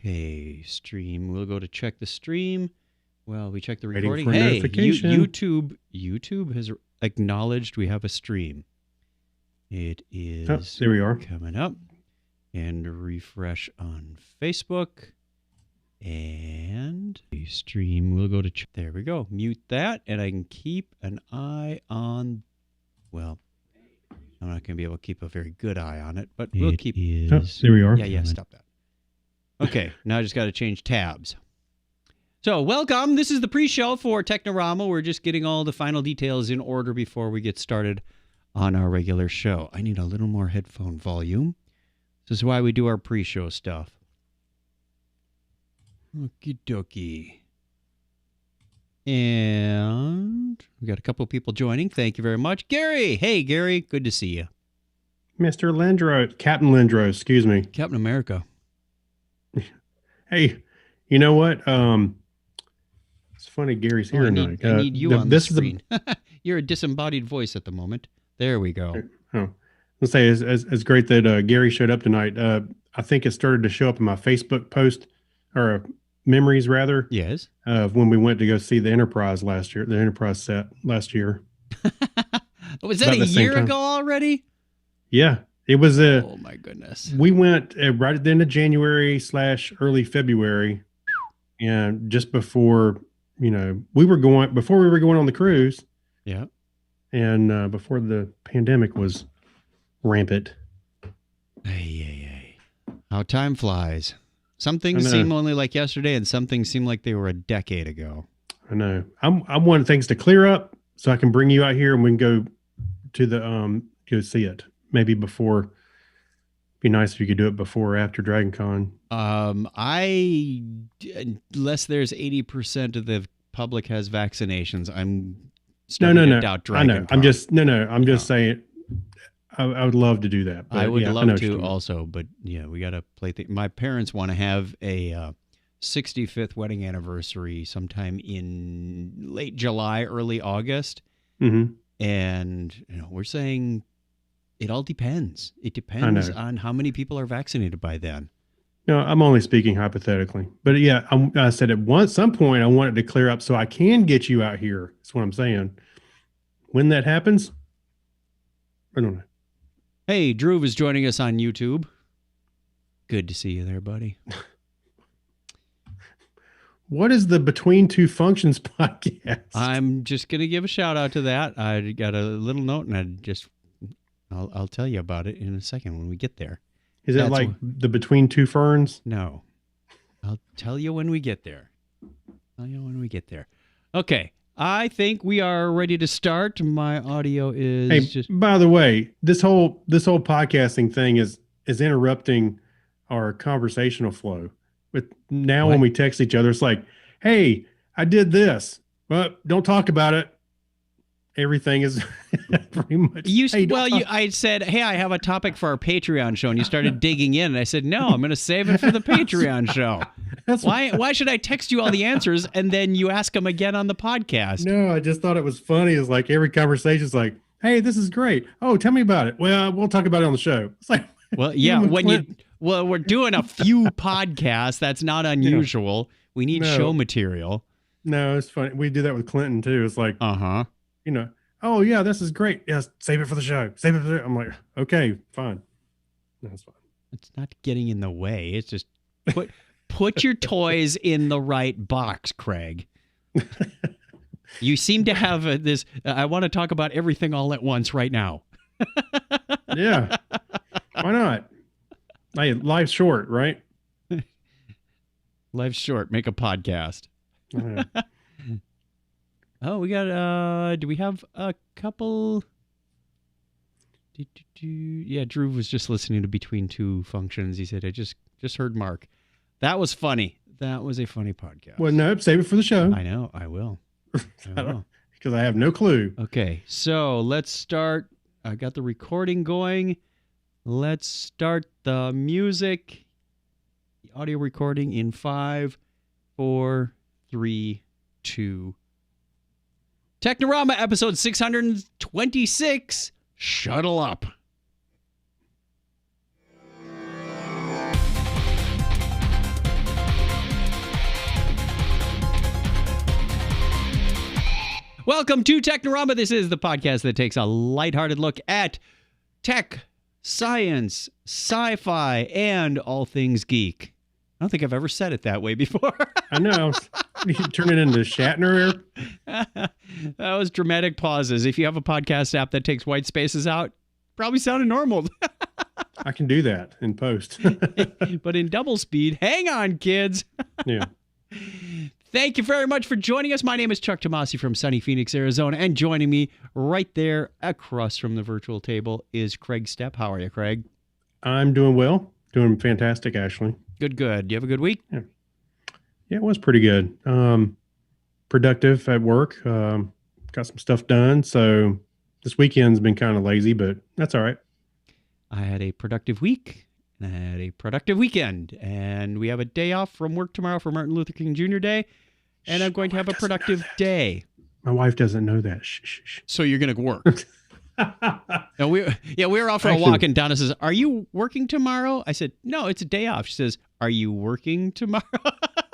Okay, stream. We'll go to check the stream. Well, we check the Waiting recording. for Hey, notification. YouTube has acknowledged we have a stream. It is there we are. coming up. And refresh on Facebook. And the stream. We'll go to there we go. Mute that, and I can keep an eye on. Well, I'm not going to be able to keep a very good eye on it, but we'll keep. There we are. Yeah. Stop that. Okay, now I just got to change tabs. So, welcome. This is the pre-show for Technorama. We're just getting all the final details in order before we get started on our regular show. I need a little more headphone volume. This is why we do our pre-show stuff. Okie dokie. And we got a couple of people joining. Thank you very much. Gary! Hey, Gary. Good to see you. Mr. Lindros. Captain Lindros, excuse me. Captain America. Hey, you know what? It's funny Gary's here tonight. I need you on the screen. You're a disembodied voice at the moment. There we go. Let's say it's great that Gary showed up tonight. I think it started to show up in my Facebook post, or memories rather. Yes. Of when we went to go see the Enterprise last year, the Enterprise set last year. Was that a year ago already? Yeah. It was oh my goodness. We went right at the end of January / early February, and just before we were going on the cruise. Yeah. And before the pandemic was rampant. Hey. How time flies. Some things seem only like yesterday, and some things seem like they were a decade ago. I know. I wanted things to clear up so I can bring you out here and we can go to the go see it. Maybe before. Be nice if you could do it before or after Dragon Con. Unless there's 80% of the public has vaccinations, I'm starting to doubt Dragon Con. I'm just saying I would love to do that. But I would love to also, but yeah, we got to play. My parents want to have a 65th wedding anniversary sometime in late July, early August. Mm-hmm. And we're saying it all depends. It depends on how many people are vaccinated by then. No, I'm only speaking hypothetically. But yeah, I said at some point I want it to clear up so I can get you out here. That's what I'm saying. When that happens, I don't know. Hey, Drew is joining us on YouTube. Good to see you there, buddy. What is the Between Two Functions podcast? I'm just going to give a shout out to that. I got a little note, and I'll tell you about it in a second when we get there. Is it like the Between Two Ferns? No. I'll tell you when we get there. Okay. I think we are ready to start. My audio is by the way, this whole podcasting thing is interrupting our conversational flow. But now when we text each other, it's like, hey, I did this, but don't talk about it. Everything is pretty much. I said, hey, I have a topic for our Patreon show, and you started digging in, and I said, no, I'm going to save it for the Patreon show. Why should I text you all the answers and then you ask them again on the podcast? No, I just thought it was funny. It's like every conversation is like, hey, this is great. Oh, tell me about it. Well, we'll talk about it on the show. It's like, well, yeah, we're doing a few podcasts. That's not unusual. Yeah. We need show material. No, it's funny. We do that with Clinton too. It's like, oh yeah, this is great. Yes, save it for the show. Save it for the show. I'm like, okay, fine. That's fine. It's not getting in the way. It's just put your toys in the right box, Craig. You seem to have this. I want to talk about everything all at once right now. Yeah. Why not? Hey, life's short, right? Life's short. Make a podcast. Oh, we got, do we have a couple? Yeah, Drew was just listening to Between Two Functions. He said, I just heard Mark. That was funny. That was a funny podcast. Well, no, save it for the show. I know. I will. Because I have no clue. Okay, so let's start. I got the recording going. Let's start the music. The audio recording in 5, 4, 3, 2. Technorama episode 626, Shuttle Up. Welcome to Technorama. This is the podcast that takes a lighthearted look at tech, science, sci-fi, and all things geek. I don't think I've ever said it that way before. I know. You turn it into Shatner. That was dramatic pauses. If you have a podcast app that takes white spaces out, probably sounded normal. I can do that in post. But in double speed, hang on, kids. Yeah. Thank you very much for joining us. My name is Chuck Tomasi from sunny Phoenix, Arizona, and joining me right there across from the virtual table is Craig Stepp. How are you, Craig? I'm doing well. Doing fantastic, actually. Good. Do you have a good week? Yeah, it was pretty good. Productive at work. Got some stuff done. So this weekend's been kind of lazy, but that's all right. I had a productive week. And I had a productive weekend. And we have a day off from work tomorrow for Martin Luther King Jr. Day. And I'm going to have a productive day. My wife doesn't know that. Shh. So you're going to work. And we were out for a walk, and Donna says, "Are you working tomorrow?" I said, "No, it's a day off." She says, "Are you working tomorrow?"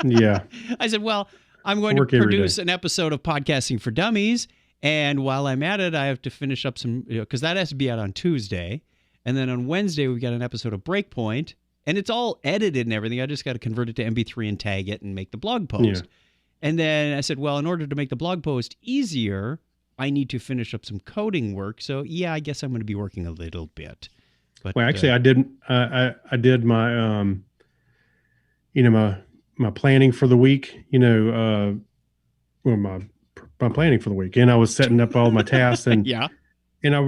Yeah. I said, "Well, I'm going to produce an episode of Podcasting for Dummies, and while I'm at it, I have to finish up some, because that has to be out on Tuesday, and then on Wednesday we've got an episode of Breakpoint, and it's all edited and everything. I just got to convert it to MP3 and tag it and make the blog post." Yeah. And then I said, "Well, in order to make the blog post easier, I need to finish up some coding work. So yeah, I guess I'm going to be working a little bit." But well, actually, I did my my planning for the week. My planning for the week, and I was setting up all my tasks, and yeah, and I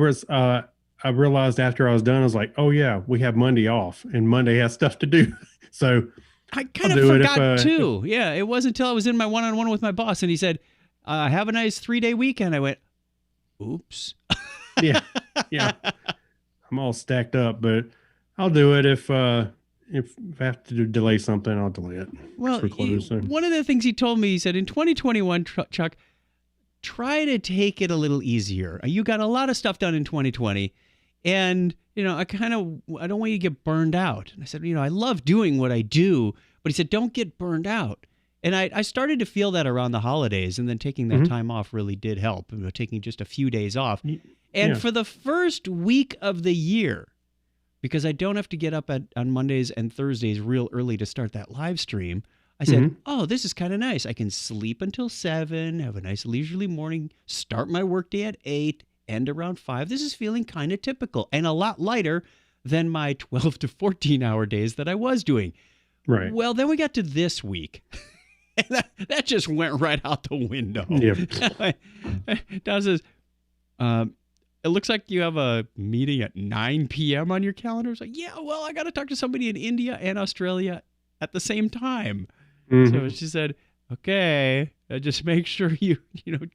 realized after I was done, I was like, oh yeah, we have Monday off, and Monday has stuff to do, so. I kind of forgot too. Yeah, it wasn't until I was in my one-on-one with my boss, and he said, "Have a nice 3-day weekend." I went, "Oops." Yeah. I'm all stacked up, but I'll do it if I have to delay something, I'll delay it. Well, one of the things he told me, he said, in 2021, Chuck, try to take it a little easier. You got a lot of stuff done in 2020, and I don't want you to get burned out. And I said, I love doing what I do, but he said, don't get burned out. And I started to feel that around the holidays, and then taking that time off really did help, taking just a few days off. And for the first week of the year, because I don't have to get up on Mondays and Thursdays real early to start that live stream, I said, oh, this is kind of nice. I can sleep until 7, have a nice leisurely morning, start my workday at 8, end around 5. This is feeling kind of typical and a lot lighter than my 12 to 14-hour days that I was doing. Right. Well, then we got to this week. And that just went right out the window. Yep. Don says, it looks like you have a meeting at 9 p.m. on your calendar. It's like, yeah, well, I got to talk to somebody in India and Australia at the same time. So she said, okay, just make sure you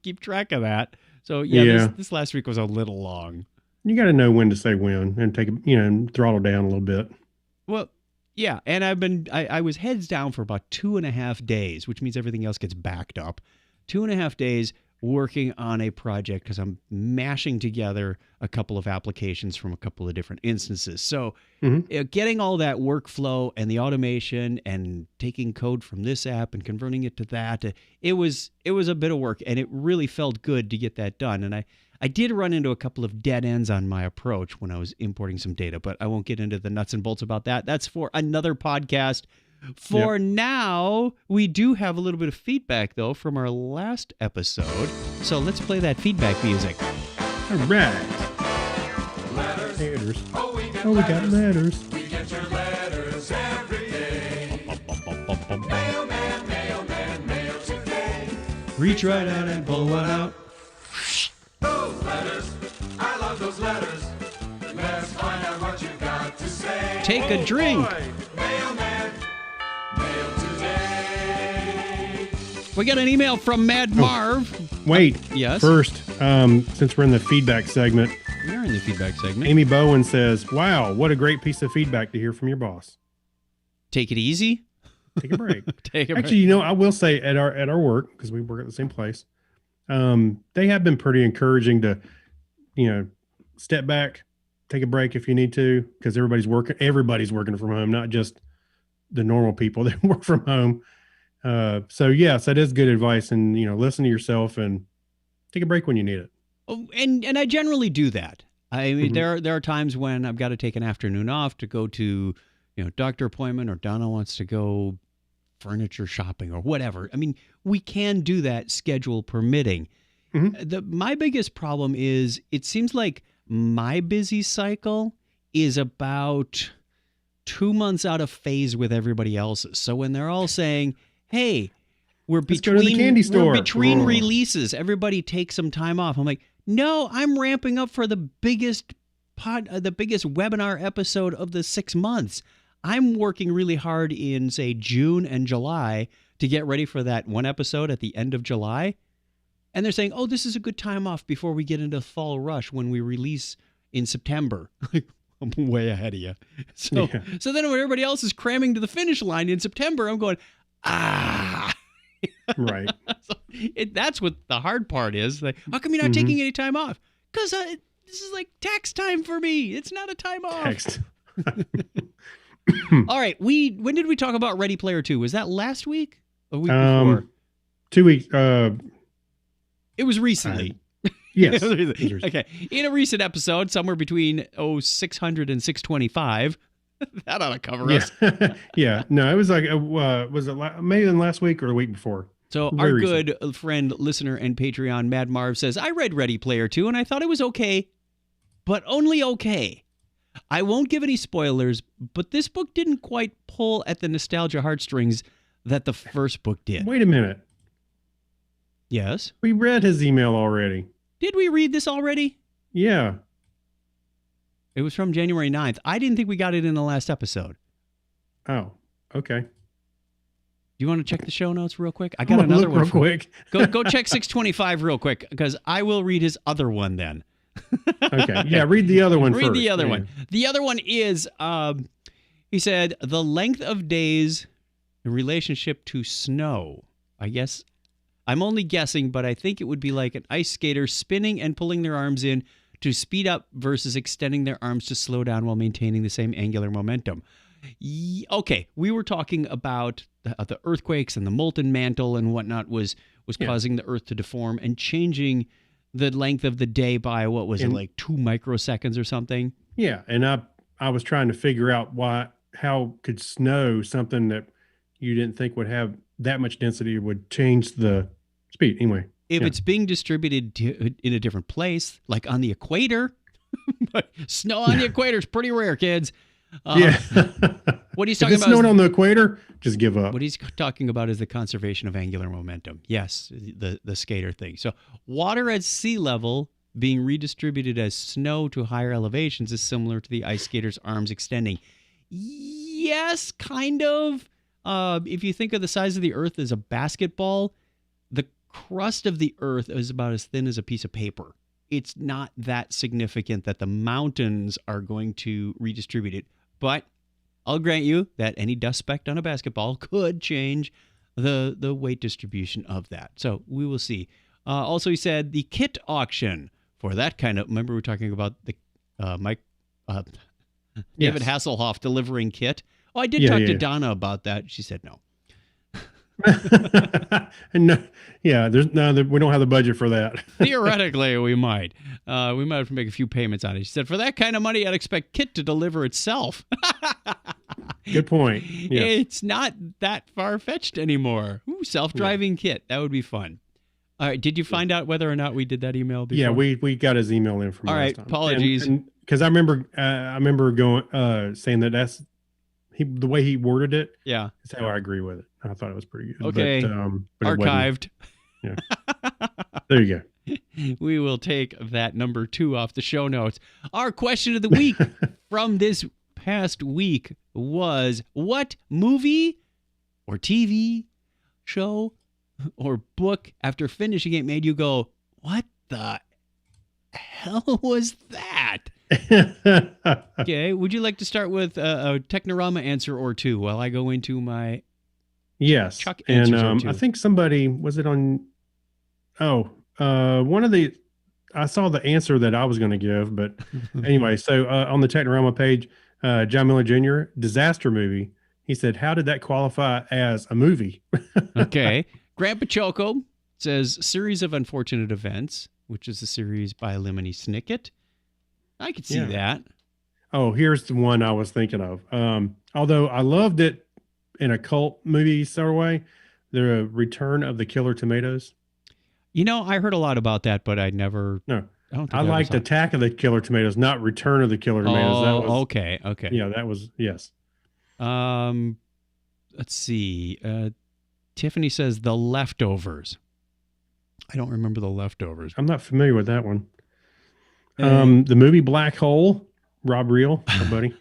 keep track of that. So this last week was a little long. You got to know when to say when and take and throttle down a little bit. Well, yeah, and I was heads down for about 2.5 days, which means everything else gets backed up. 2.5 days working on a project because I'm mashing together a couple of applications from a couple of different instances. So getting all that workflow and the automation and taking code from this app and converting it to that, it was a bit of work, and it really felt good to get that done. And I did run into a couple of dead ends on my approach when I was importing some data, but I won't get into the nuts and bolts about that. That's for another podcast. For now, we do have a little bit of feedback, though, from our last episode. So let's play that feedback music. All right. Letters. Oh, we got letters. We get your letters every day. Mailman, mail today. Reach right out and pull one out. Those letters, I love those letters. Let's find out what you got to say. Take a drink. Boy. Mailman, mail today. We got an email from Mad Marv. Wait. Yes. First, since we're in the feedback segment. We are in the feedback segment. Amy Bowen says, wow, what a great piece of feedback to hear from your boss. Take it easy. Take a break. Take a break. Actually, I will say at our work, because we work at the same place, they have been pretty encouraging to, step back, take a break if you need to, because everybody's working from home, not just the normal people that work from home. So yes, that is good advice. And, listen to yourself and Take a break when you need it. Oh, and I generally do that. I mean, Mhm. there are times when I've got to take an afternoon off to go to, doctor appointment, or Donna wants to go furniture shopping or whatever. I mean, we can do that, schedule permitting. Mhm. My biggest problem is it seems like my busy cycle is about 2 months out of phase with everybody else's. So when they're all saying, "Hey, Let's go to the candy we're store." between Ugh. releases, everybody take some time off," I'm like, "No, I'm ramping up for the biggest webinar episode of the 6 months. I'm working really hard in, say, June and July to get ready for that one episode at the end of July." And they're saying, "Oh, this is a good time off before we get into fall rush when we release in September." I'm way ahead of you. So, Yeah. so then when everybody else is cramming to the finish line in September, I'm going, Right. So that's what the hard part is. Like, how come you're not Mhm. taking any time off? Because this is like tax time for me. It's not a time off. Text. All right. When did we talk about Ready Player 2? Was that last week? A week before? 2 weeks. It was recently. Yes. It was recently. Okay. In a recent episode, somewhere between 600 and 625. That ought to cover us. Yeah. Yeah. No, it was like, was it maybe in last week or the week before? So Very our recent. good friend, listener, and Patreon, Mad Marv, says, "I read Ready Player 2 and I thought it was okay, but only okay. I won't give any spoilers, but this book didn't quite pull at the nostalgia heartstrings that the first book did." Wait a minute. Yes. We read his email already. Did we read this already? Yeah. It was from January 9th. I didn't think we got it in the last episode. Oh, okay. Do you want to check the show notes real quick? I I'm got gonna another look one. real quick. Go check 625 real quick, because I will read his other one then. Okay. Yeah. Read the other one Read first. the other Yeah. one. The other one is, he said, the length of days in relationship to snow. I guess I'm only guessing, but I think it would be like an ice skater spinning and pulling their arms in to speed up versus extending their arms to slow down while maintaining the same angular momentum. Okay, we were talking about the earthquakes and the molten mantle and whatnot was Yeah. causing the Earth to deform and changing the length of the day by, what was it, And- like 2 microseconds or something? Yeah. And I was trying to figure out how could snow, something that you didn't think would have that much density, would change the speed. Anyway. If Yeah. it's being distributed in a different place, like on the equator, but snow on the equator is pretty rare, kids. Yeah. What he's If talking it's about snowing is, on the equator, just give up. what he's talking about is the conservation of angular momentum. Yes, the skater thing. So water at sea level being redistributed as snow to higher elevations is similar to the ice skater's arms extending. Yes, kind of. If you think of the size of the Earth as a basketball, the crust of the Earth is about as thin as a piece of paper. It's not that significant that the mountains are going to redistribute it. But I'll grant you that any dust speck on a basketball could change the weight distribution of that. So we will see. Also, he said the kit auction for that kind of, remember we were talking about the David Yes. Hasselhoff delivering kit. Oh, I did Yeah, talk yeah, to yeah. Donna about that. She said no. And no, yeah, we don't have the budget for that. Theoretically, we might. We might have to make a few payments on it. She said, for that kind of money, I'd expect Kit to deliver itself. Good point. Yes. It's not that far-fetched anymore. Ooh, self-driving Kit. That would be fun. All right. Did you find out whether or not we did that email before? Yeah, we got his email in from All last right, time. apologies. Because I remember going saying that that's the way he worded it Yeah. is how I agree with it. I thought it was pretty good. Okay. But it wasn't. Archived. There you go. We will take that number 2 off the show notes. Our question of the week from this past week was, what movie or TV show or book after finishing it made you go, what the hell was that? Okay, would you like to start with a Technorama answer or two while I go into my... Yes. Chuck And answers are too. I think somebody, was it on, one of the, I saw the answer that I was going to give, but anyway, so on the Technorama page, John Miller Jr., disaster movie, he said, how did that qualify as a movie? Okay. Grant Pachoco says Series of Unfortunate Events, which is a series by Lemony Snicket. I could see that. Oh, here's the one I was thinking of. Although I loved it in a cult movie sort of way, the Return of the Killer Tomatoes. You know, I heard a lot about that, but I never. No, I don't think I I ever liked saw it. Attack of the Killer Tomatoes, not Return of the Killer Tomatoes. That was okay. Yeah, that was yes. Let's see. Tiffany says The Leftovers. I don't remember The Leftovers. I'm not familiar with that one. The movie Black Hole, Rob Reel, my buddy.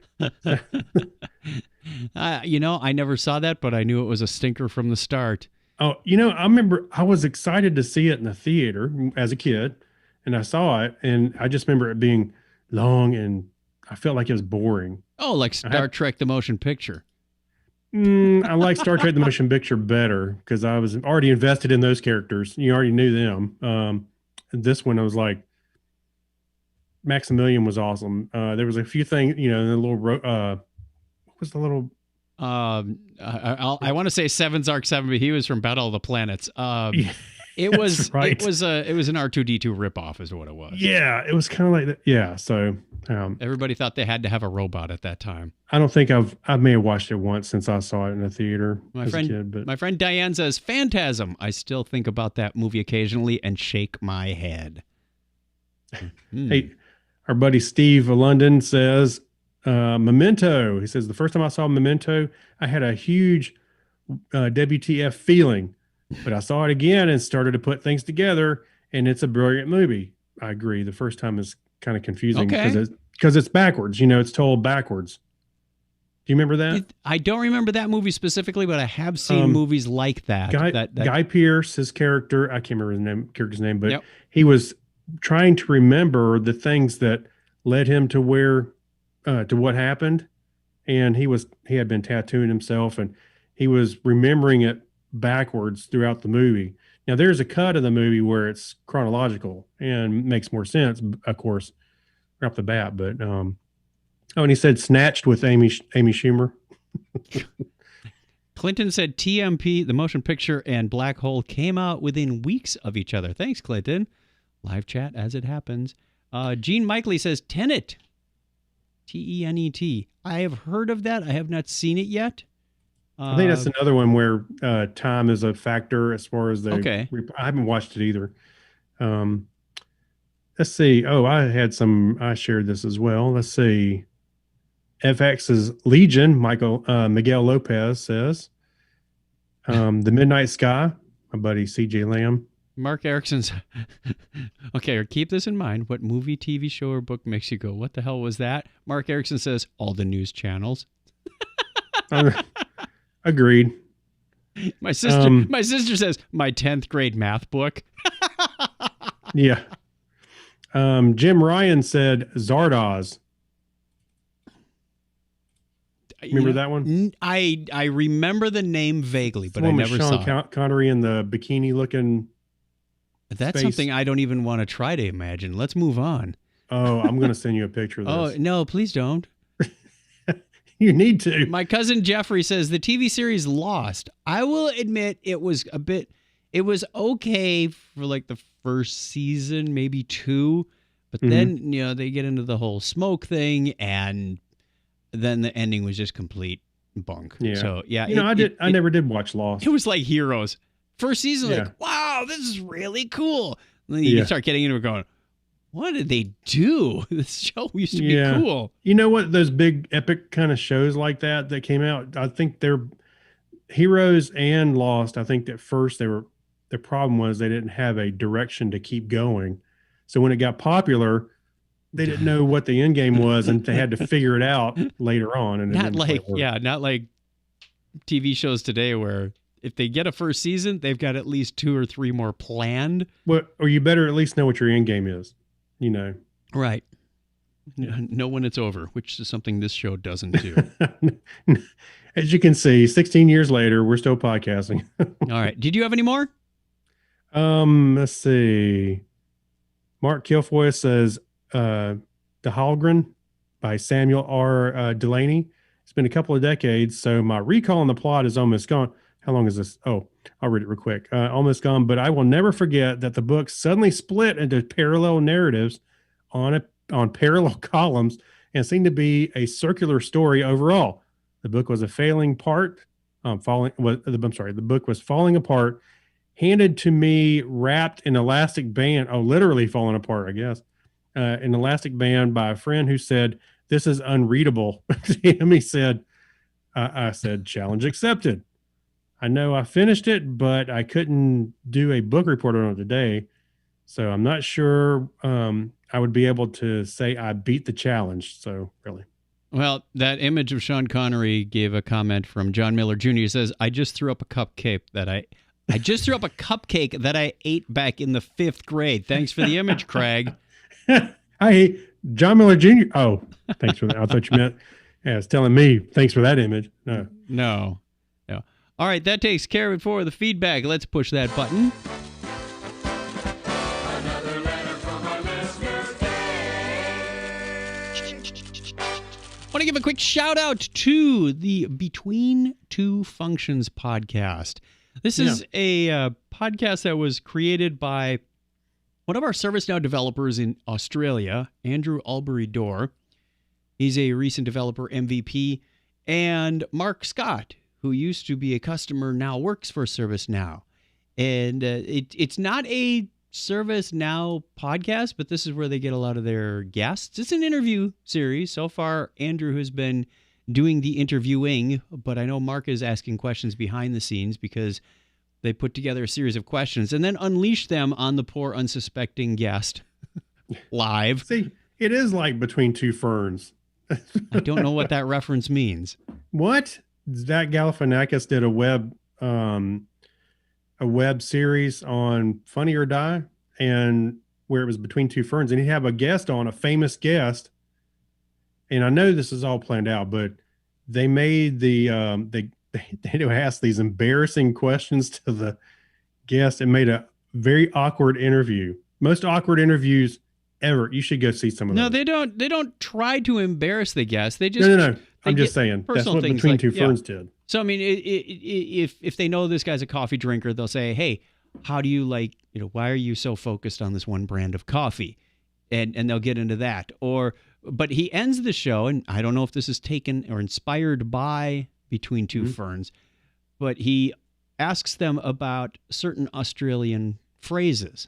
You know, I never saw that, but I knew it was a stinker from the start. Oh, you know, I remember I was excited to see it in the theater as a kid, and I saw it, and I just remember it being long, and I felt like it was boring. Oh, like Star Trek: The Motion Picture. I like Star Trek: The Motion Picture better because I was already invested in those characters. You already knew them. This one, I was like, Maximilian was awesome. There was a few things, you know, the little, what was the little? I want to say Seven's Arc 7, but he was from Battle of the Planets. It was right. It was an R2D2 ripoff, is what it was. Yeah, it was kind of like that. Yeah, so everybody thought they had to have a robot at that time. I don't think I may have watched it once since I saw it in the theater as a kid. But my friend Diane says Phantasm. I still think about that movie occasionally and shake my head. Hey, our buddy Steve London says Memento. He says the first time I saw Memento, I had a huge WTF feeling, but I saw it again and started to put things together, and it's a brilliant movie. I agree. The first time is kind of confusing because it's backwards. You know, it's told backwards. Do you remember that? I don't remember that movie specifically, but I have seen movies like that. Guy Pearce, his character, I can't remember the character's name, but he was trying to remember the things that led him to what happened, and he had been tattooing himself, and he was remembering it backwards throughout the movie. Now there's a cut of the movie where it's chronological and makes more sense, of course, right off the bat. But and he said Snatched with Amy Schumer. Clinton said TMP, the motion picture, and Black Hole came out within weeks of each other. Thanks, Clinton. Live chat as it happens. Gene Mikely says Tenet. Tenet. I have heard of that. I have not seen it yet. I think that's another one where time is a factor as far as Okay. I haven't watched it either. Let's see. Oh, I shared this as well. Let's see. FX's Legion, Miguel Lopez says. The Midnight Sky, my buddy CJ Lamb. Mark Erickson's. Okay, keep this in mind. What movie, TV show, or book makes you go, what the hell was that? Mark Erickson says, all the news channels. Agreed. My sister says, my 10th grade math book. Yeah. Jim Ryan said Zardoz. Remember that one? I remember the name vaguely, but I never Sean saw it. Connery in the bikini looking. That's space. something I don't even want to try to imagine. Let's move on. Oh, I'm going to send you a picture of this. Oh, no, please don't. You need to. My cousin Jeffrey says the TV series Lost. I will admit it was okay for like the first season, maybe 2, but then, you know, they get into the whole smoke thing, and then the ending was just complete bunk. Yeah. So, yeah. You know, I never did watch Lost. It was like Heroes. First season, like, wow, this is really cool. And then you start getting into it going, what did they do? This show used to be cool. You know what? Those big epic kind of shows like that came out, I think they're Heroes and Lost. I think at first the problem was they didn't have a direction to keep going. So when it got popular, they didn't know what the end game was, and they had to figure it out later on. And not like TV shows today where if they get a first season, they've got at least 2 or 3 more planned. Well, or you better at least know what your end game is, you know. Right. Know when it's over, which is something this show doesn't do. As you can see, 16 years later, we're still podcasting. All right. Did you have any more? Let's see. Mark Kilfoy says, The Hallgren by Samuel R. Delaney. It's been a couple of decades, so my recall on the plot is almost gone. how long is this? Oh, I'll read it real quick. Almost gone, but I will never forget that the book suddenly split into parallel narratives on parallel columns and seemed to be a circular story overall. The book was a failing part. I'm sorry. The book was falling apart, handed to me wrapped in elastic band. Oh, literally falling apart, I guess. An elastic band by a friend who said, "This is unreadable." To him, he said, I said, "Challenge accepted." I know I finished it, but I couldn't do a book report on it today. So I'm not sure I would be able to say I beat the challenge. So really. Well, that image of Sean Connery gave a comment from John Miller Jr. He says, I just threw up a cupcake that I ate back in the 5th grade. Thanks for the image, Craig. Hi, John Miller Jr. Oh, thanks for that. I thought you meant, it's telling me, thanks for that image. No. All right, that takes care of it for the feedback. Let's push that button. Another letter from our listener, I want to give a quick shout out to the Between Two Functions podcast. This is a podcast that was created by one of our ServiceNow developers in Australia, Andrew Albury-Dorr. He's a recent developer MVP. And Mark Scott, who used to be a customer, now works for ServiceNow. And it's not a ServiceNow podcast, but this is where they get a lot of their guests. It's an interview series. So far, Andrew has been doing the interviewing, but I know Mark is asking questions behind the scenes because they put together a series of questions and then unleash them on the poor unsuspecting guest live. See, it is like Between Two Ferns. I don't know what that reference means. What? Zach Galifianakis did a web series on Funny or Die, and where it was Between Two Ferns, and he'd have a guest on, a famous guest. And I know this is all planned out, but they made they asked these embarrassing questions to the guest and made a very awkward interview. Most awkward interviews ever. You should go see some of them. No, they don't try to embarrass the guest. They just no. I'm just saying that's what Between Two Ferns did. So I mean, if they know this guy's a coffee drinker, they'll say, "Hey, how do you why are you so focused on this one brand of coffee?" And they'll get into that. But he ends the show, and I don't know if this is taken or inspired by Between Two Ferns, but he asks them about certain Australian phrases.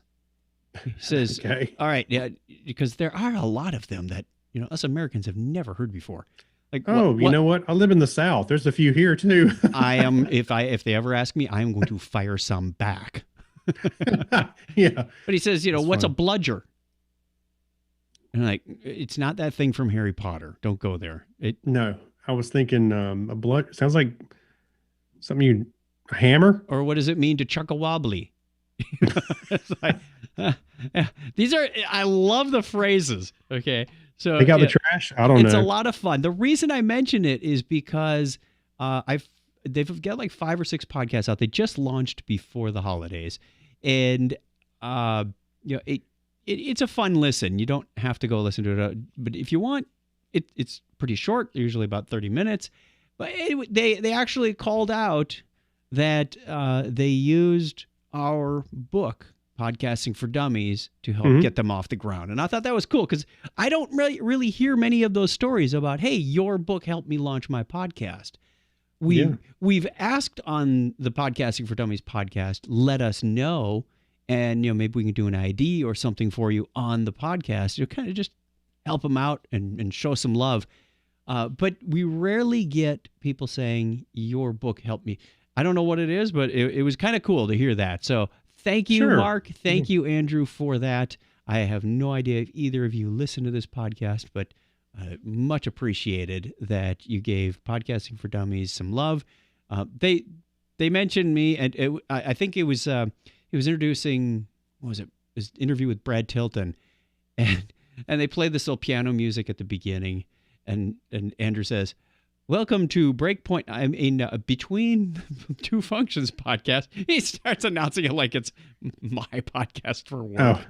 He says, okay. All right, yeah, because there are a lot of them that, us Americans have never heard before. Like, you know what? I live in the South. There's a few here too. I am, if they ever ask me, I am going to fire some back. Yeah. But he says, That's what's fun. a bludger? And I'm like, it's not that thing from Harry Potter. Don't go there. No, I was thinking a blood sounds like something a hammer. Or what does it mean to chuck a wobbly? It's like, I love the phrases. Okay. So Take out the trash. I don't know. It's a lot of fun. The reason I mention it is because they've got like 5 or 6 podcasts out. They just launched before the holidays, and it's a fun listen. You don't have to go listen to it, but if you want, it's pretty short. They're usually about 30 minutes. But they actually called out that they used our book, Podcasting for Dummies, to help get them off the ground. And I thought that was cool because I don't really hear many of those stories about, hey, your book helped me launch my podcast. We've asked on the Podcasting for Dummies podcast, let us know, and maybe we can do an ID or something for you on the podcast. Kind of just help them out and show some love. But we rarely get people saying, your book helped me. I don't know what it is, but it was kind of cool to hear that. So thank you, Mark. Thank you, Andrew, for that. I have no idea if either of you listen to this podcast, but much appreciated that you gave Podcasting for Dummies some love. They mentioned me, and I think it was he was introducing, what was it? His interview with Brad Tilton, and they played this little piano music at the beginning, and Andrew says, "Welcome to Breakpoint. I'm in Between Two Functions podcast." He starts announcing it like it's my podcast for work. Oh.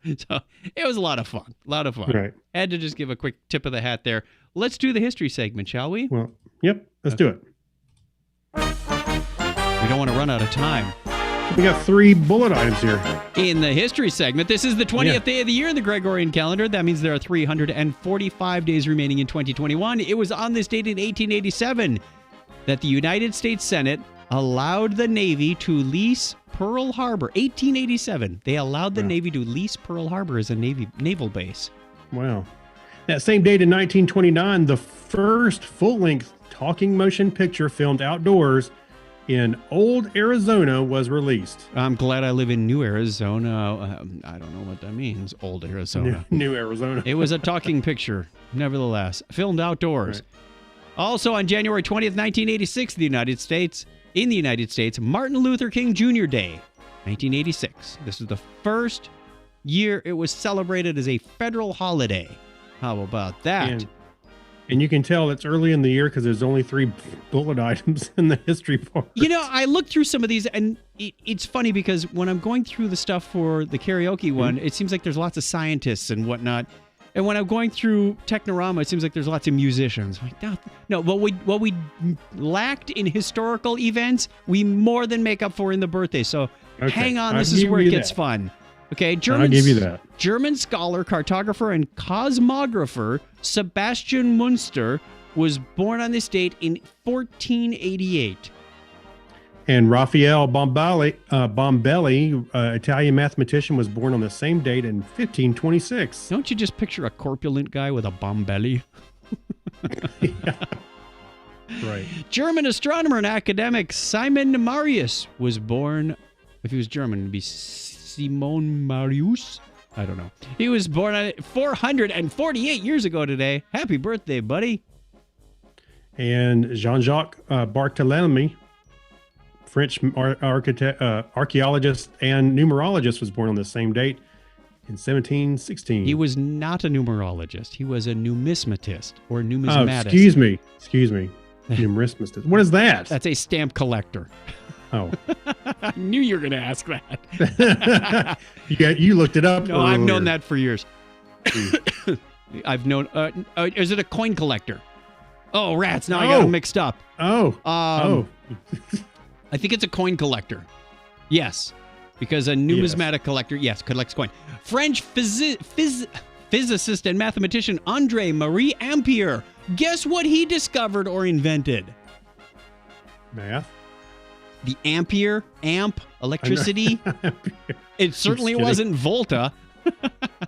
So it was a lot of fun. Right. Had to just give a quick tip of the hat there. Let's do the history segment, shall we? Well, yep. Let's do it. We don't want to run out of time. We got 3 bullet items here. In the history segment, this is the 20th day of the year in the Gregorian calendar. That means there are 345 days remaining in 2021. It was on this date in 1887 that the United States Senate allowed the Navy to lease Pearl Harbor. 1887. They allowed the Navy to lease Pearl Harbor as a naval base. Wow. That same date in 1929, the first full-length talking motion picture filmed outdoors in Old Arizona was released. I'm glad I live in New Arizona. I don't know what that means, Old Arizona. New Arizona. It was a talking picture, nevertheless, filmed outdoors. Right. Also on January 20th, 1986, in the United States, Martin Luther King Jr. Day, 1986. This is the first year it was celebrated as a federal holiday. How about that? And you can tell it's early in the year because there's only 3 bullet items in the history part. You know, I looked through some of these, and it's funny because when I'm going through the stuff for the karaoke one, it seems like there's lots of scientists and whatnot. And when I'm going through Technorama, it seems like there's lots of musicians. I'm like, no, what we lacked in historical events, we more than make up for in the birthday. So hang on, this is where it gets fun. Okay, I'll give you that. German scholar, cartographer, and cosmographer Sebastian Munster was born on this date in 1488. And Raphael Bombelli, Italian mathematician, was born on the same date in 1526. Don't you just picture a corpulent guy with a bomb belly? Yeah. Right. German astronomer and academic Simon Marius was born. If he was German, it'd be Simon Marius. I don't know. He was born on 448 years ago today. Happy birthday, buddy. And Jean-Jacques Barthélemy, French archaeologist and numerologist, was born on the same date in 1716. He was not a numerologist. He was a numismatist or numismatist. Excuse me. Numismatist. What is that? That's a stamp collector. Oh. I knew you were going to ask that. You looked it up. No, I've known that for years. I've known. Is it a coin collector? Oh, rats. Now I got them mixed up. I think it's a coin collector. Yes. Because a numismatic collector, collects coin. French physicist and mathematician André Marie Ampère. Guess what he discovered or invented? Math. The ampere, electricity. It certainly wasn't Volta.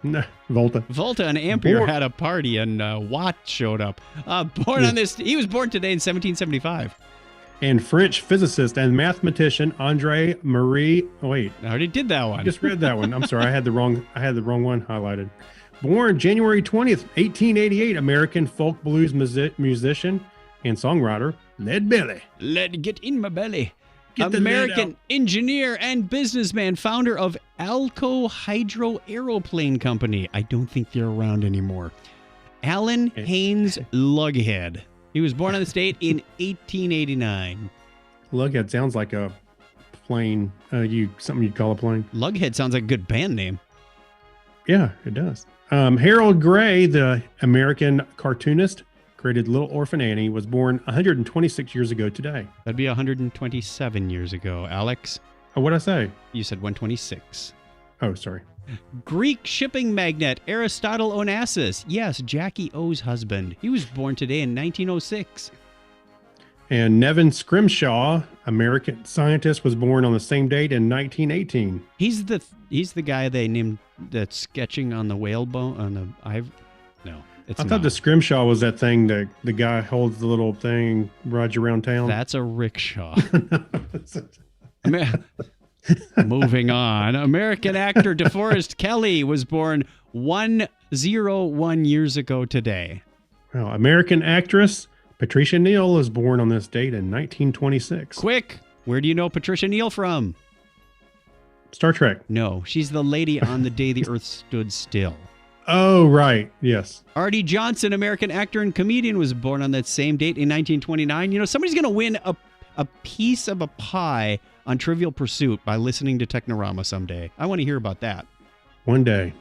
No, Volta. Volta and Ampere had a party, and Watt showed up. He was born today in 1775. And French physicist and mathematician André Marie. Oh, wait, I already did that one. I just read that one. I'm sorry, I had the wrong one highlighted. Born January 20th, 1888, American folk blues musician and songwriter, Lead Belly. Lead get in my belly. American engineer and businessman, founder of Alco Hydro Aeroplane Company. I don't think they're around anymore. Allen Haynes Lughead. He was born on this date in 1889. Lughead sounds like a plane. Something you'd call a plane. Lughead sounds like a good band name. Yeah, it does. Harold Gray, the American cartoonist, created Little Orphan Annie, was born 126 years ago today. That'd be 127 years ago. Alex? Oh, what'd I say? You said 126. Oh, sorry. Greek shipping magnate Aristotle Onassis. Yes, Jackie O's husband. He was born today in 1906. And Nevin Scrimshaw, American scientist, was born on the same date in 1918. He's the guy they named that's sketching on the whale bone on the No, it's I thought the Scrimshaw was that thing that the guy holds the little thing, rides around town. That's a rickshaw. Moving on. American actor DeForest Kelley was born 101 years ago today. Well, American actress Patricia Neal was born on this date in 1926. Quick, where do you know Patricia Neal from? Star Trek. No, she's the lady on The Day the Earth Stood Still. Oh, right. Yes. Artie Johnson, American actor and comedian, was born on that same date in 1929. You know, somebody's going to win a piece of a pie on Trivial Pursuit by listening to Technorama someday. I want to hear about that. One day.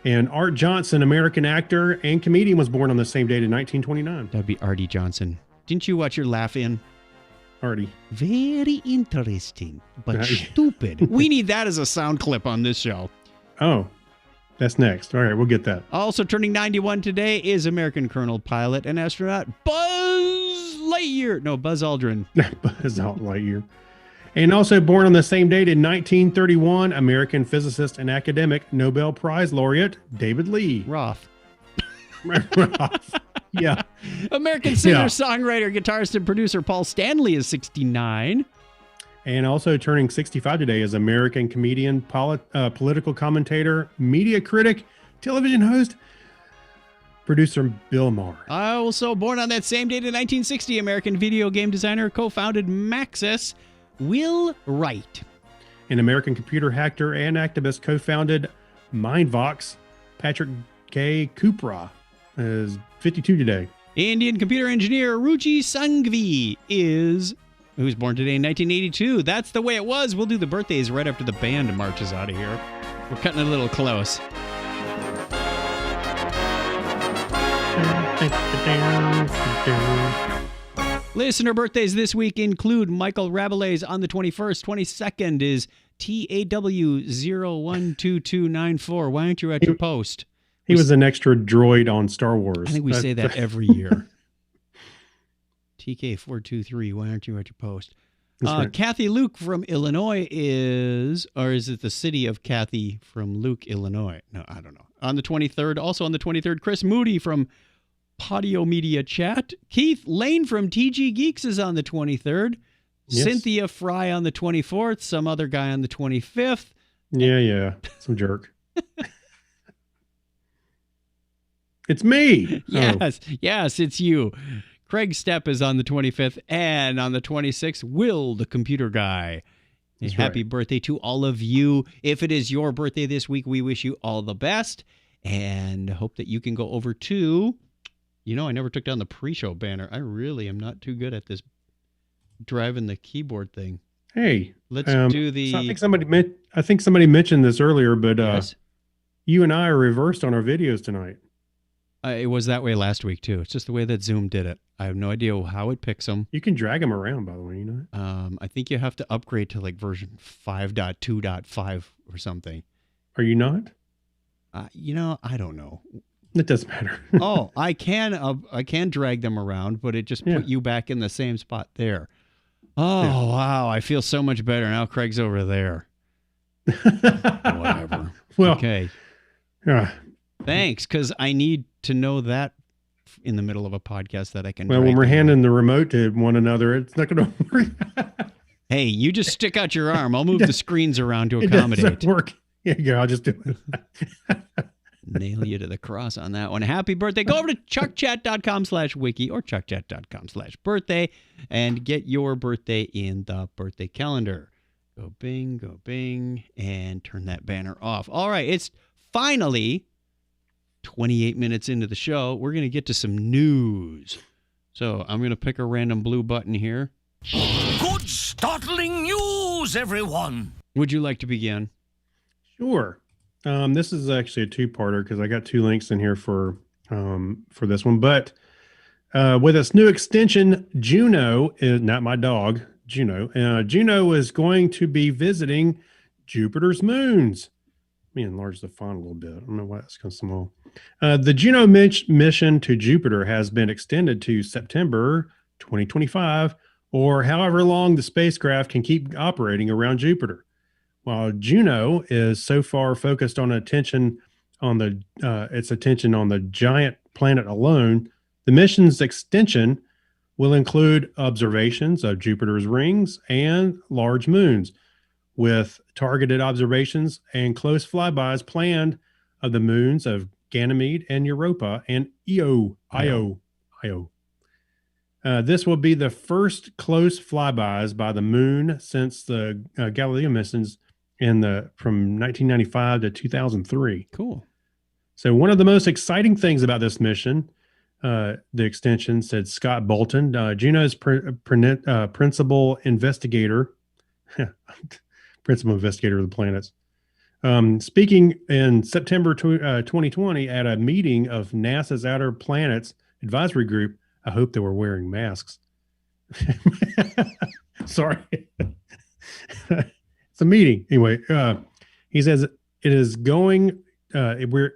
And Art Johnson, American actor and comedian, was born on the same date in 1929. That'd be Artie Johnson. Didn't you watch your Laugh In? Artie. Very interesting, but stupid. We need that as a sound clip on this show. Oh, that's next. All right, we'll get that. Also turning 91 today is American Colonel, pilot, and astronaut Buzz Lightyear. No, Buzz Aldrin. Buzz Lightyear. And also born on the same date in 1931, American physicist and academic Nobel Prize laureate David Lee. Roth. Yeah. American singer, songwriter, guitarist, and producer Paul Stanley is 69. And also turning 65 today is American comedian, political commentator, media critic, television host, producer Bill Maher. Also born on that same date in 1960, American video game designer, co-founded Maxis, Will Wright. An American computer hacker and activist, co-founded Mindvox, Patrick K. Kupra is 52 today. Indian computer engineer Ruchi Sanghvi who's born today in 1982. That's the way it was. We'll do the birthdays right after the band marches out of here. We're cutting it a little close. Listener birthdays this week include Michael Rabelais on the 21st. 22nd is TAW012294. Why aren't you at your post? He was an extra droid on Star Wars. I think we say that every year. TK423, why aren't you at your post? Right. Kathy Luke from Illinois is it the city of Kathy from Luke, Illinois? No, I don't know. On the 23rd, also on the 23rd, Chris Moody from Podio Media Chat. Keith Lane from TG Geeks is on the 23rd. Yes. Cynthia Fry on the 24th. Some other guy on the 25th. Yeah. Some jerk. It's me. Yes, it's you. Craig Stepp is on the 25th, and on the 26th, Will, the computer guy. Happy birthday to all of you. If it is your birthday this week, we wish you all the best, and hope that you can go over to, I never took down the pre-show banner. I really am not too good at this driving the keyboard thing. Hey, let's do the... So I think somebody mentioned this earlier, but yes. You and I are reversed on our videos tonight. It was that way last week, too. It's just the way that Zoom did it. I have no idea how it picks them. You can drag them around, by the way, you know that? I think you have to upgrade to like version 5.2.5 or something. Are you not? I don't know. It doesn't matter. Oh, I can drag them around, but it just put you back in the same spot there. Oh, yeah. Wow. I feel so much better. Now Craig's over there. Whatever. Well, okay. Thanks, because I need to know that in the middle of a podcast that I can. Well, when we're handing the remote to one another, it's not going to work. Hey, you just stick out your arm. I'll move the screens around to accommodate. It doesn't work. Yeah, I'll just do it. Nail you to the cross on that one. Happy birthday. Go over to chuckchat.com/wiki or chuckchat.com/birthday and get your birthday in the birthday calendar. Go bing, and turn that banner off. All right, it's finally 28 minutes into the show. We're going to get to some news. So I'm going to pick a random blue button here. Good startling news, everyone. Would you like to begin? Sure. This is actually a two-parter because I got two links in here for this one. But with its new extension, Juno is not my dog, Juno. Juno is going to be visiting Jupiter's moons. Let me enlarge the font a little bit. I don't know why it's kind of small. The Juno mission to Jupiter has been extended to September 2025, or however long the spacecraft can keep operating around Jupiter. While Juno is so far focused on its attention on the giant planet alone, the mission's extension will include observations of Jupiter's rings and large moons, with targeted observations and close flybys planned of the moons of Ganymede and Europa and Io. This will be the first close flybys by the moon since the Galileo missions from 1995 to 2003. Cool. So one of the most exciting things about this mission, the extension, said Scott Bolton, Juno's principal investigator of the planets. Speaking in September 2020 at a meeting of NASA's Outer Planets Advisory Group, I hope they were wearing masks. Sorry. It's a meeting. Anyway, he says it is going, where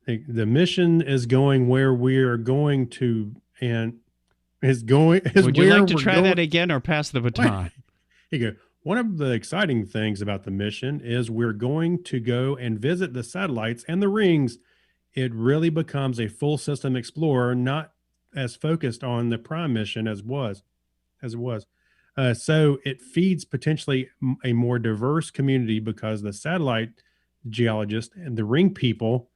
the mission is going where we are going to, and is going, is Would you where like to we're try going. that again or pass the baton? Here you go. One of the exciting things about the mission is we're going to go and visit the satellites and the rings. It really becomes a full system explorer, not as focused on the prime mission as it was. So it feeds potentially a more diverse community because the satellite geologist and the ring people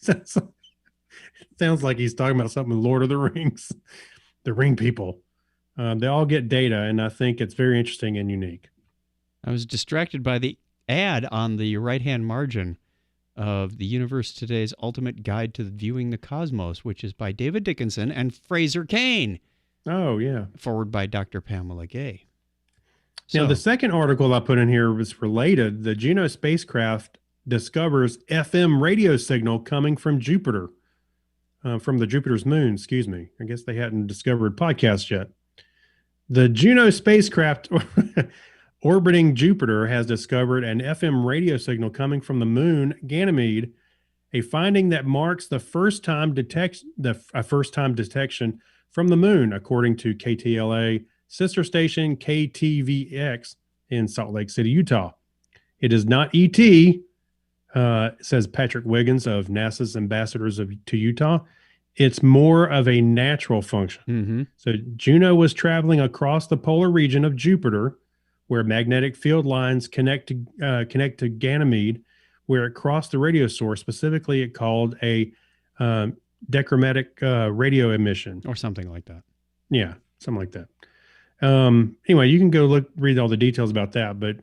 sounds like he's talking about something in Lord of the Rings. The ring people, they all get data, and I think it's very interesting and unique. I was distracted by the ad on the right-hand margin of The Universe Today's Ultimate Guide to Viewing the Cosmos, which is by David Dickinson and Fraser Cain. Oh, yeah. Forward by Dr. Pamela Gay. Now, the second article I put in here was related. The Juno spacecraft discovers FM radio signal coming from Jupiter, from the Jupiter's moon, excuse me. I guess they hadn't discovered podcasts yet. The Juno spacecraft orbiting Jupiter has discovered an FM radio signal coming from the moon, Ganymede, a finding that marks the first time detection from the moon, according to KTLA sister station KTVX in Salt Lake City, Utah. It is not ET, says Patrick Wiggins of NASA's ambassadors to Utah. It's more of a natural function. Mm-hmm. So Juno was traveling across the polar region of Jupiter, where magnetic field lines connect to Ganymede, where it crossed the radio source. Specifically, it called a dichromatic radio emission. Or something like that. Yeah, something like that. Anyway, you can go read all the details about that, but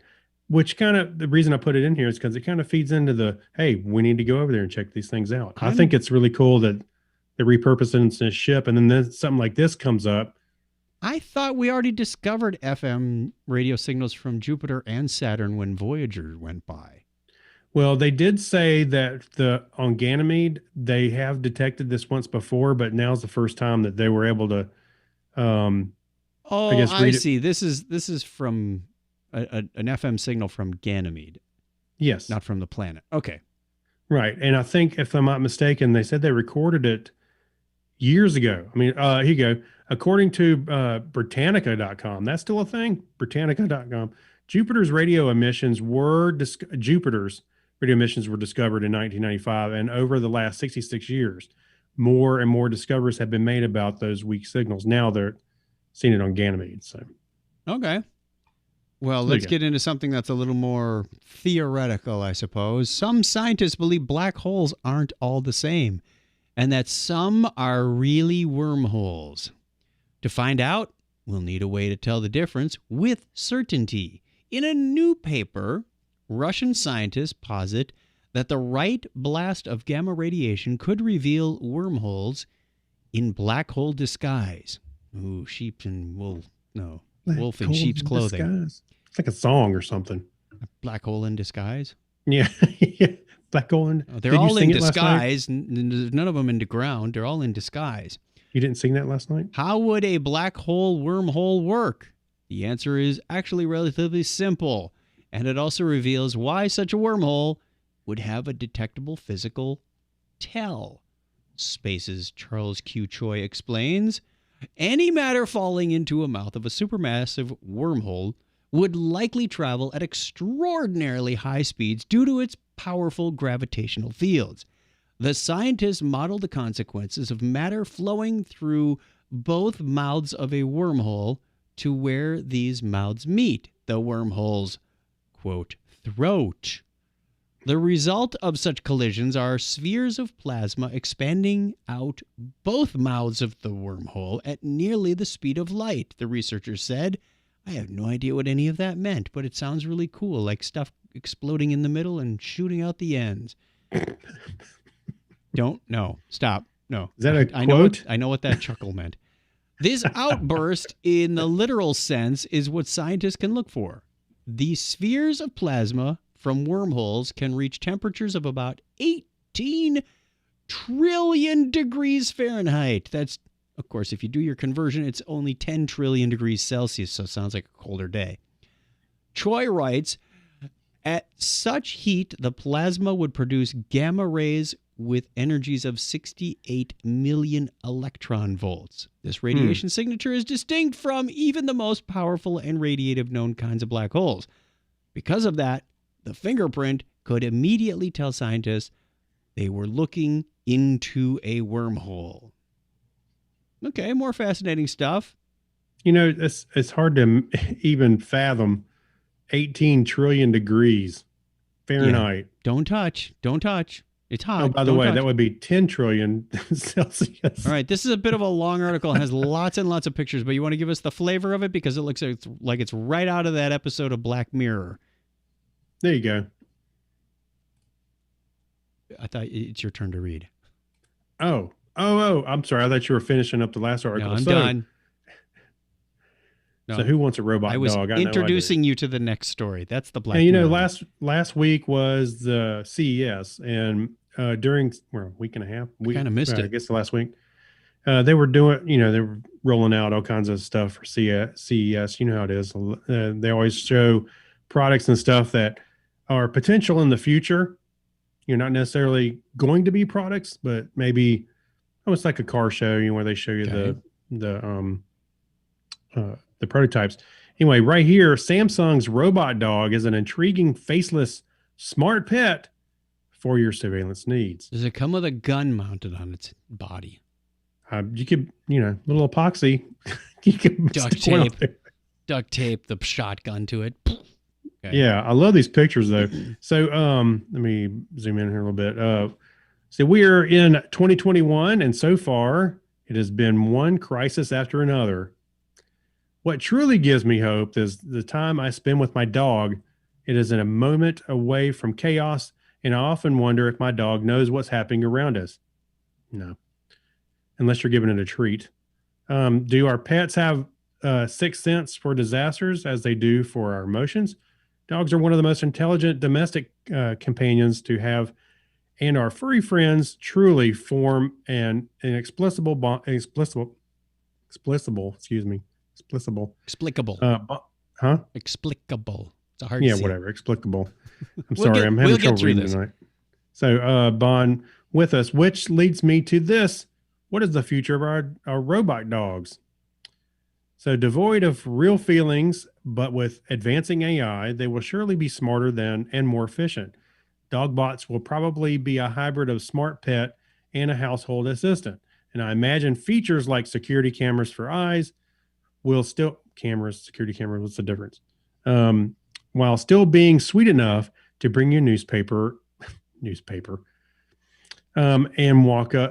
the reason I put it in here is because it kind of feeds into hey, we need to go over there and check these things out. I think it's really cool that they repurpose it into a ship, and then something like this comes up. I thought we already discovered FM radio signals from Jupiter and Saturn when Voyager went by. Well, they did say that on Ganymede, they have detected this once before, but now's the first time that they were able to, I see. This is from an FM signal from Ganymede. Yes. Not from the planet. Okay. Right. And I think, if I'm not mistaken, they said they recorded it years ago. I mean, here you go. According to Britannica.com, that's still a thing? Britannica.com. Jupiter's radio emissions were discovered in 1995, and over the last 66 years, more and more discoveries have been made about those weak signals. Now they're seeing it on Ganymede. So, okay. Well, let's get into something that's a little more theoretical, I suppose. Some scientists believe black holes aren't all the same, and that some are really wormholes. To find out, we'll need a way to tell the difference with certainty. In a new paper, Russian scientists posit that the right blast of gamma radiation could reveal wormholes in black hole disguise. Ooh, sheep in wool. No, wolf in sheep's clothing. Disguise. It's like a song or something. A black hole in disguise? Yeah. Black hole in. They're all in disguise. None of them in the ground. They're all in disguise. You didn't sing that last night? How would a black hole wormhole work? The answer is actually relatively simple, and it also reveals why such a wormhole would have a detectable physical tell. Space's Charles Q. Choi explains, any matter falling into a mouth of a supermassive wormhole would likely travel at extraordinarily high speeds due to its powerful gravitational fields. The scientists modeled the consequences of matter flowing through both mouths of a wormhole to where these mouths meet, the wormhole's, quote, throat. The result of such collisions are spheres of plasma expanding out both mouths of the wormhole at nearly the speed of light, the researchers said. I have no idea what any of that meant, but it sounds really cool, like stuff exploding in the middle and shooting out the ends. Stop. No. Is that a quote? I know what that chuckle meant. This outburst in the literal sense is what scientists can look for. These spheres of plasma from wormholes can reach temperatures of about 18 trillion degrees Fahrenheit. That's Of course, if you do your conversion, it's only 10 trillion degrees Celsius, so it sounds like a colder day. Troy writes, at such heat, the plasma would produce gamma rays with energies of 68 million electron volts. This radiation signature is distinct from even the most powerful and radiative known kinds of black holes. Because of that, the fingerprint could immediately tell scientists they were looking into a wormhole. Okay, more fascinating stuff. You know, it's hard to even fathom 18 trillion degrees Fahrenheit. Yeah. Don't touch. It's hot. Oh, by the way, that would be 10 trillion Celsius. All right, this is a bit of a long article. It has lots and lots of pictures, but you want to give us the flavor of it because it looks like it's right out of that episode of Black Mirror. There you go. I thought it's your turn to read. Oh, I'm sorry. I thought you were finishing up the last article. No, I'm done. So who wants a robot I was dog? introducing you to the next story. That's the Black And you know, Mirror. last week was the CES, and during a week and a half, I kind of missed it. I guess the last week, they were doing, they were rolling out all kinds of stuff for CES. You know how it is. They always show products and stuff that are potential in the future. You're not necessarily going to be products, but maybe almost like a car show, where they show you the prototypes. Anyway, right here, Samsung's robot dog is an intriguing, faceless, smart pet for your surveillance needs. Does it come with a gun mounted on its body? You could, little epoxy. You could duct tape the shotgun to it. Okay. Yeah, I love these pictures though. So let me zoom in here a little bit. So we are in 2021, and so far it has been one crisis after another. What truly gives me hope is the time I spend with my dog. It is in a moment away from chaos, and I often wonder if my dog knows what's happening around us. No, unless you're giving it a treat. Do our pets have sixth sense for disasters as they do for our emotions? Dogs are one of the most intelligent domestic companions to have, and our furry friends truly form an inexplicable bond. Explicable. Explicable. Explicable. It's a hard. Yeah, C. whatever. Explicable. I'm sorry. I'm having trouble reading tonight. So, bond with us, which leads me to this. What is the future of our robot dogs? So, devoid of real feelings, but with advancing AI, they will surely be smarter than and more efficient. Dog bots will probably be a hybrid of smart pet and a household assistant. And I imagine features like security cameras for eyes will still security cameras. What's the difference? While still being sweet enough to bring you newspaper, and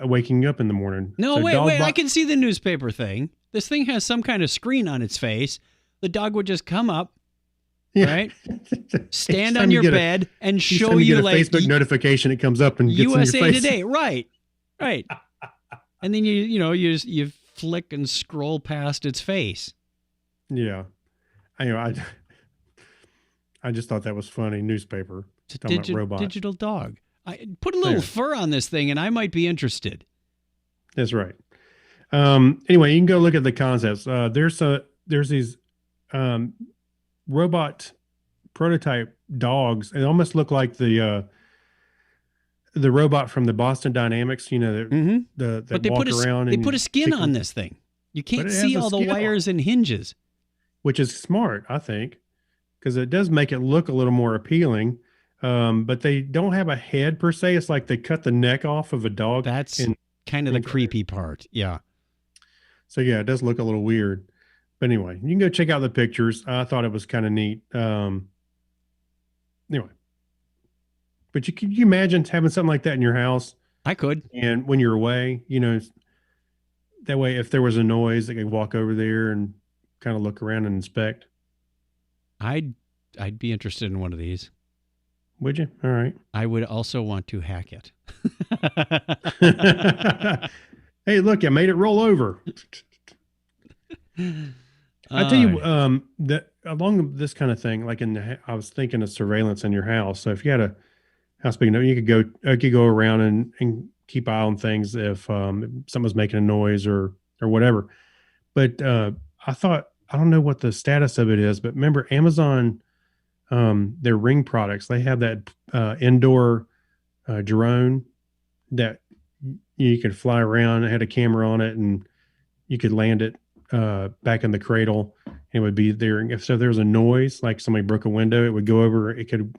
waking up in the morning. No, so wait. I can see the newspaper thing. This thing has some kind of screen on its face. The dog would just come up, right? Stand on your bed and show you a Facebook notification. It comes up and gets USA in your face. Today, right? And then you flick and scroll past its face. Yeah, I just thought that was funny. Newspaper. It's a digital dog. I put a little fur on this thing, and I might be interested. That's right. Anyway, you can go look at the concepts. There's these robot prototype dogs. They almost look like the robot from the Boston Dynamics. That walk around. They put a skin on this thing. You can't see all the wires and hinges, which is smart, I think, because it does make it look a little more appealing. But they don't have a head per se. It's like they cut the neck off of a dog. That's kind of the creepy part. Yeah. So yeah, it does look a little weird. But anyway, you can go check out the pictures. I thought it was kind of neat. Anyway, but could you imagine having something like that in your house? I could. And when you're away, that way, if there was a noise, they could walk over there and kind of look around and inspect. I'd be interested in one of these. Would you? All right. I would also want to hack it. Hey, look, I made it roll over. I tell you, that along this kind of thing, like I was thinking of surveillance in your house. So if you had a house big enough, you could go around and keep eye on things if someone's making a noise or or whatever. But I thought, I don't know what the status of it is, but remember Amazon, their Ring products, they have that indoor drone that you could fly around. It had a camera on it, and you could land it back in the cradle. It would be there. If there was a noise, like somebody broke a window, it would go over. It could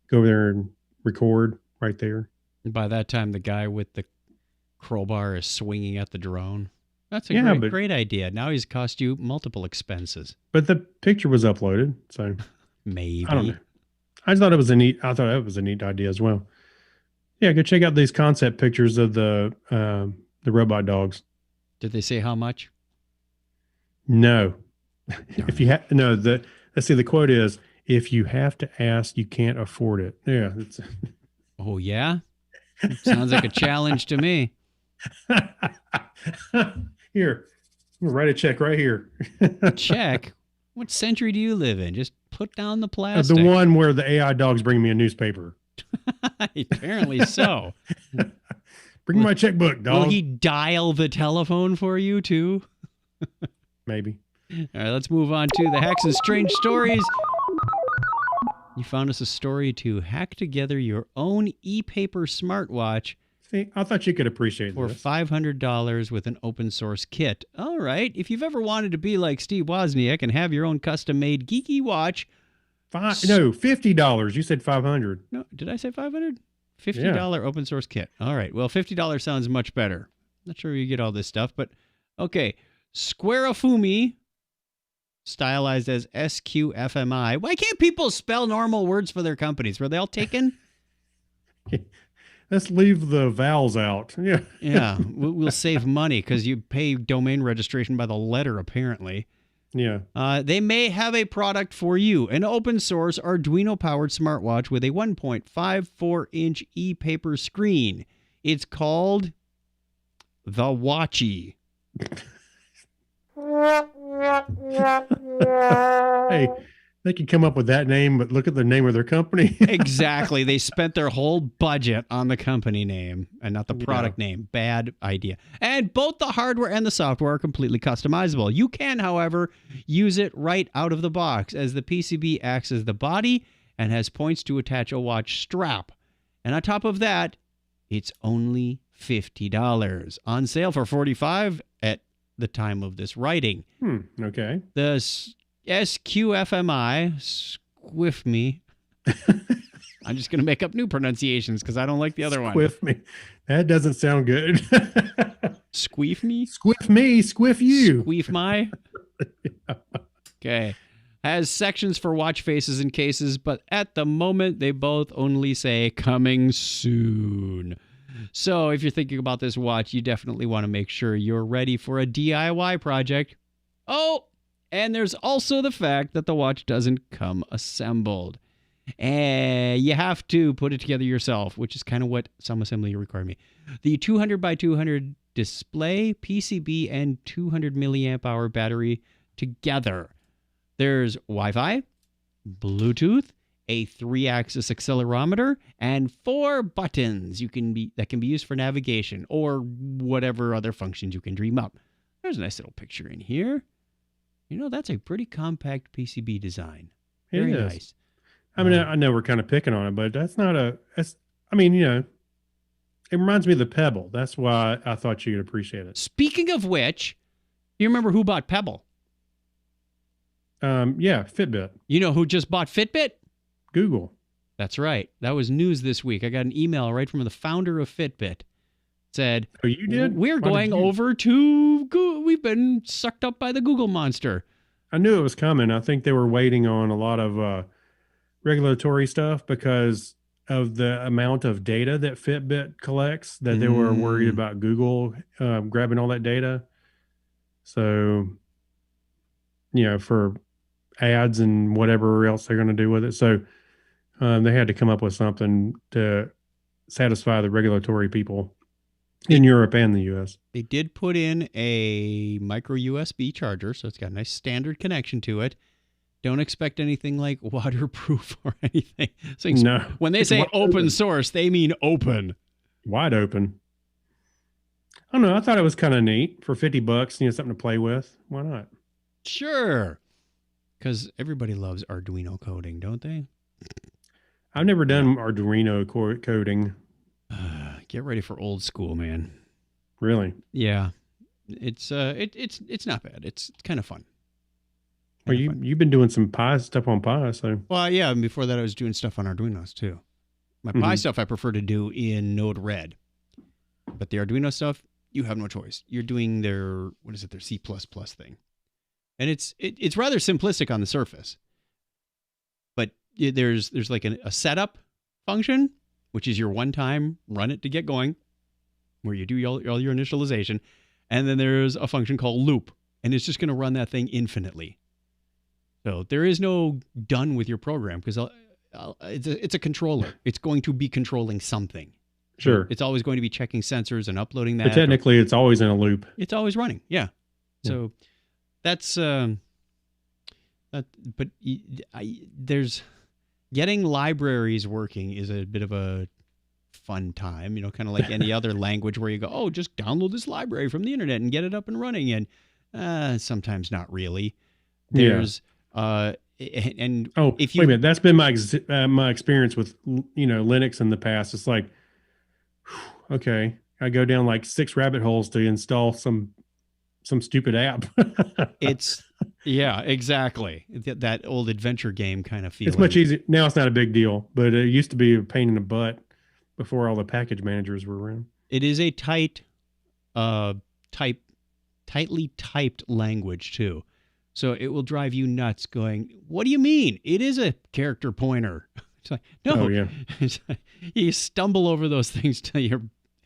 go over there and record right there. And by that time, the guy with the crowbar is swinging at the drone. That's a great idea. Now he's cost you multiple expenses. But the picture was uploaded, so maybe. I don't know. I thought it was a neat idea as well. Yeah, go check out these concept pictures of the robot dogs. Did they say how much? No. If you have let's see, the quote is, if you have to ask, you can't afford it. Yeah. Oh yeah? Sounds like a challenge to me. Here. I'm gonna write a check right here. Check? What century do you live in? Just put down the plastic. The one where the AI dogs bring me a newspaper. Apparently so. Bring my checkbook, dog. Will he dial the telephone for you too? Maybe. All right, let's move on to the hacks and strange stories. You found us a story to hack together your own ePaper smartwatch. See, I thought you could appreciate for this. $500 with an open source kit. All right. If you've ever wanted to be like Steve Wozniak and have your own custom made geeky watch. $50. You said $500. No, did I say $500? $50 open source kit. All right. Well, $50 sounds much better. Not sure where you get all this stuff, but okay. Squarefumi, stylized as SQFMI. Why can't people spell normal words for their companies? Were they all taken? Let's leave the vowels out. Yeah. Yeah. We'll save money because you pay domain registration by the letter, apparently. Yeah. They may have a product for you, an open source Arduino-powered smartwatch with a 1.54-inch ePaper screen. It's called the Watchy. Hey, they could come up with that name, but look at the name of their company. Exactly. They spent their whole budget on the company name and not the product name. Bad idea. And both the hardware and the software are completely customizable. You can, however, use it right out of the box, as the PCB acts as the body and has points to attach a watch strap. And on top of that, it's only $50. On sale for $45 at the time of this writing. Okay. The SQFMI, squiff me. I'm just going to make up new pronunciations because I don't like the other one. Squiff me. That doesn't sound good. Squeef me? Squiff me, squiff you. Squeef my? Okay. Has sections for watch faces and cases, but at the moment they both only say coming soon. So if you're thinking about this watch, you definitely want to make sure you're ready for a DIY project. Oh, and there's also the fact that the watch doesn't come assembled. And you have to put it together yourself, which is kind of what some assembly require me. The 200 by 200 display, PCB, and 200 milliamp hour battery together. There's Wi-Fi, Bluetooth, a 3-axis accelerometer, and 4 buttons that can be used for navigation or whatever other functions you can dream up. There's a nice little picture in here. You know, that's a pretty compact PCB design. Very nice. I mean, I know we're kind of picking on it, but it reminds me of the Pebble. That's why I thought you'd appreciate it. Speaking of which, you remember who bought Pebble? Yeah, Fitbit. You know who just bought Fitbit? Google. That's right. That was news this week. I got an email right from the founder of Fitbit. Said, "Oh, you did? We're going over to Google. We've been sucked up by the Google monster." I knew it was coming. I think they were waiting on a lot of regulatory stuff because of the amount of data that Fitbit collects, that they were worried about Google grabbing all that data. So, for ads and whatever else they're going to do with it. So they had to come up with something to satisfy the regulatory people in Europe and the U.S. They did put in a micro USB charger, so it's got a nice standard connection to it. Don't expect anything like waterproof or anything. So No. When they say open source, they mean open. Wide open. I don't know. I thought it was kind of neat for $50. Something to play with. Why not? Sure. Because everybody loves Arduino coding, don't they? I've never done Arduino coding. Get ready for old school, man. Really? Yeah. It's not bad. It's kind of fun. Well, you've been doing some Pi stuff on Pi, so. Well, yeah. And before that, I was doing stuff on Arduinos too. My Pi stuff I prefer to do in Node-RED, but the Arduino stuff, you have no choice. You're doing their C++ thing, and it's rather simplistic on the surface. But there's like a setup function, which is your one-time run it to get going, where you do all your initialization, and then there's a function called loop, and it's just going to run that thing infinitely. So there is no done with your program because it's a controller. It's going to be controlling something. Sure. It's always going to be checking sensors and uploading that. But technically, it's always in a loop. It's always running. Yeah. So that's there's getting libraries working is a bit of a fun time, kind of like any other language where you go, oh, just download this library from the internet and get it up and running. And sometimes not really. There's and if wait a minute, that's been my experience with Linux in the past. It's like, okay, I go down like 6 rabbit holes to install some stupid app. Yeah, exactly. That old adventure game kind of feeling. It's much easier now. It's not a big deal, but it used to be a pain in the butt before all the package managers were around. It is a tightly typed language too. So it will drive you nuts going, what do you mean? It is a character pointer. It's like, no. Oh, yeah. You stumble over those things till your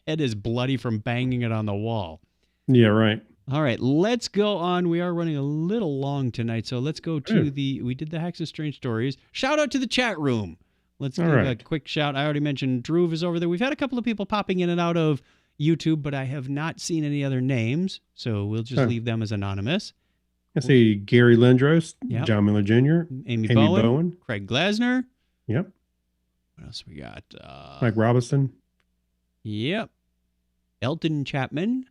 head is bloody from banging it on the wall. Yeah, right. All right, let's go on. We are running a little long tonight, so let's go to we did the Hacks and Strange Stories. Shout out to the chat room. Let's give a quick shout. I already mentioned Drew is over there. We've had a couple of people popping in and out of YouTube, but I have not seen any other names, so we'll just leave them as anonymous. I see Gary Lindros, John Miller Jr., Amy Bowen, Craig Glasner. Yep. What else we got? Mike Robinson. Yep. Elton Chapman.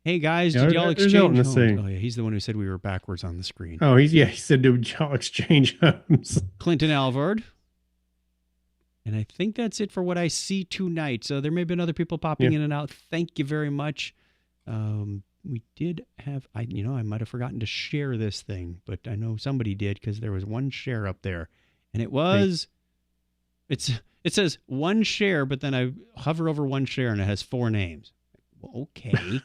Hey guys, did y'all exchange homes? Oh yeah, he's the one who said we were backwards on the screen. Oh, he said did y'all exchange homes? Clinton Alvord. And I think that's it for what I see tonight. So there may have been other people popping in and out. Thank you very much. We did have, I might have forgotten to share this thing, but I know somebody did because there was one share up there, and it was, it says one share, but then I hover over one share and it has 4 names. Well, okay.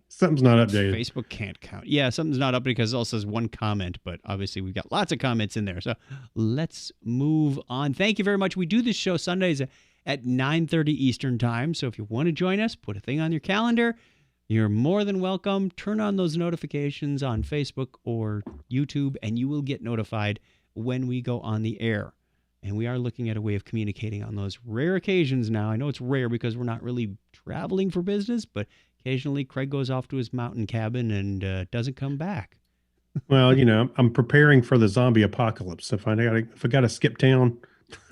Something's not updated. Facebook can't count. Yeah, something's not updated because it also says one comment, but obviously we've got lots of comments in there. So let's move on. Thank you very much. We do this show Sundays at 9:30 Eastern time. So if you want to join us, put a thing on your calendar. You're more than welcome. Turn on those notifications on Facebook or YouTube, and you will get notified when we go on the air. And we are looking at a way of communicating on those rare occasions now. I know it's rare because we're not really traveling for business, but occasionally Craig goes off to his mountain cabin and doesn't come back. Well, I'm preparing for the zombie apocalypse. If I got to skip town.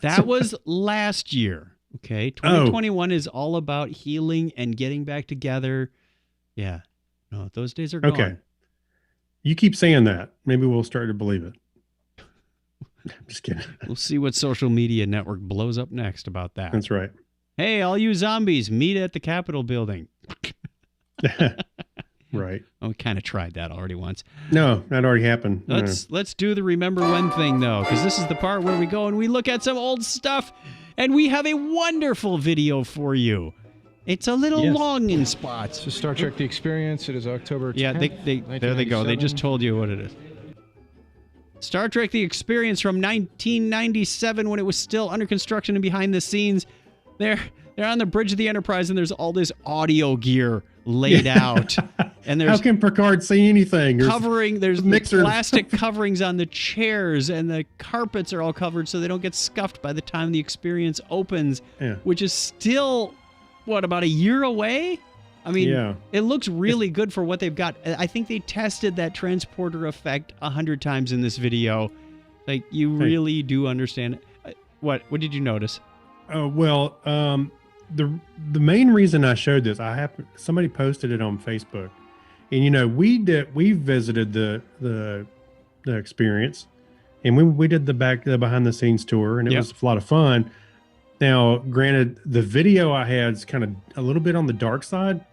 That was last year. Okay. 2021 is all about healing and getting back together. Yeah. No, those days are gone. Okay. You keep saying that. Maybe we'll start to believe it. I'm just kidding. We'll see what social media network blows up next about that. That's right. Hey, all you zombies, meet at the Capitol building. Right. Oh, we kind of tried that already once. No, that already happened. Let's do the remember when thing, though, because this is the part where we go and we look at some old stuff, and we have a wonderful video for you. It's a little long in spots. So Star Trek The Experience, it is October 10th. Yeah, there they go. They just told you what it is. Star Trek The Experience from 1997 when it was still under construction and behind the scenes. They're on the bridge of the Enterprise and there's all this audio gear laid out. And there's how can Picard see anything? There's plastic coverings on the chairs and the carpets are all covered so they don't get scuffed by the time the Experience opens, which is still... What, about a year away? I mean, it looks really good for what they've got. I think they tested that transporter effect 100 times in this video. Like, you really do understand. What did you notice? Well, the main reason I showed this, somebody posted it on Facebook, and we visited the experience, and we did the behind the scenes tour, and it was a lot of fun. Now, granted, the video I had is kind of a little bit on the dark side.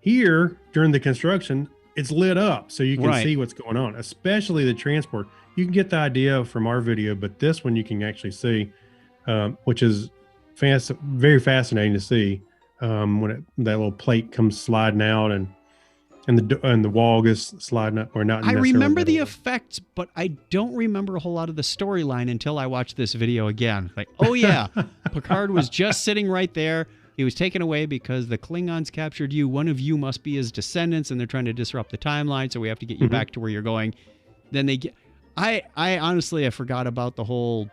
Here during the construction, it's lit up so you can see what's going on, especially the transport. You can get the idea from our video, but this one you can actually see, which is very fascinating to see when that little plate comes sliding out and the wall is sliding up, or not. I remember the effects, but I don't remember a whole lot of the storyline until I watched this video again. Like, oh yeah, Picard was just sitting right there. He was taken away because the Klingons captured you. One of you must be his descendants, and they're trying to disrupt the timeline, so we have to get you back to where you're going. Then they get... I honestly, I forgot about the whole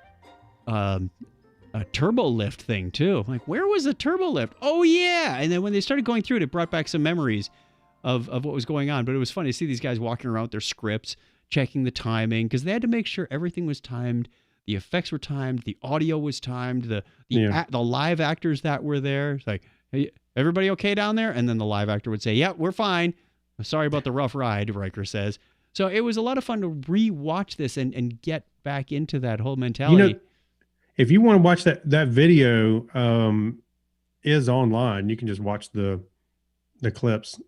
turbo lift thing, too. Like, where was the turbo lift? Oh, yeah! And then when they started going through it, it brought back some memories of what was going on. But it was funny to see these guys walking around with their scripts, checking the timing, because they had to make sure everything was timed. The effects were timed. The audio was timed. The live actors that were there. It's like, hey, everybody okay down there? And then the live actor would say, yeah, we're fine. Sorry about the rough ride, Riker says. So it was a lot of fun to re-watch this and get back into that whole mentality. If you want to watch that video is online. You can just watch the clips.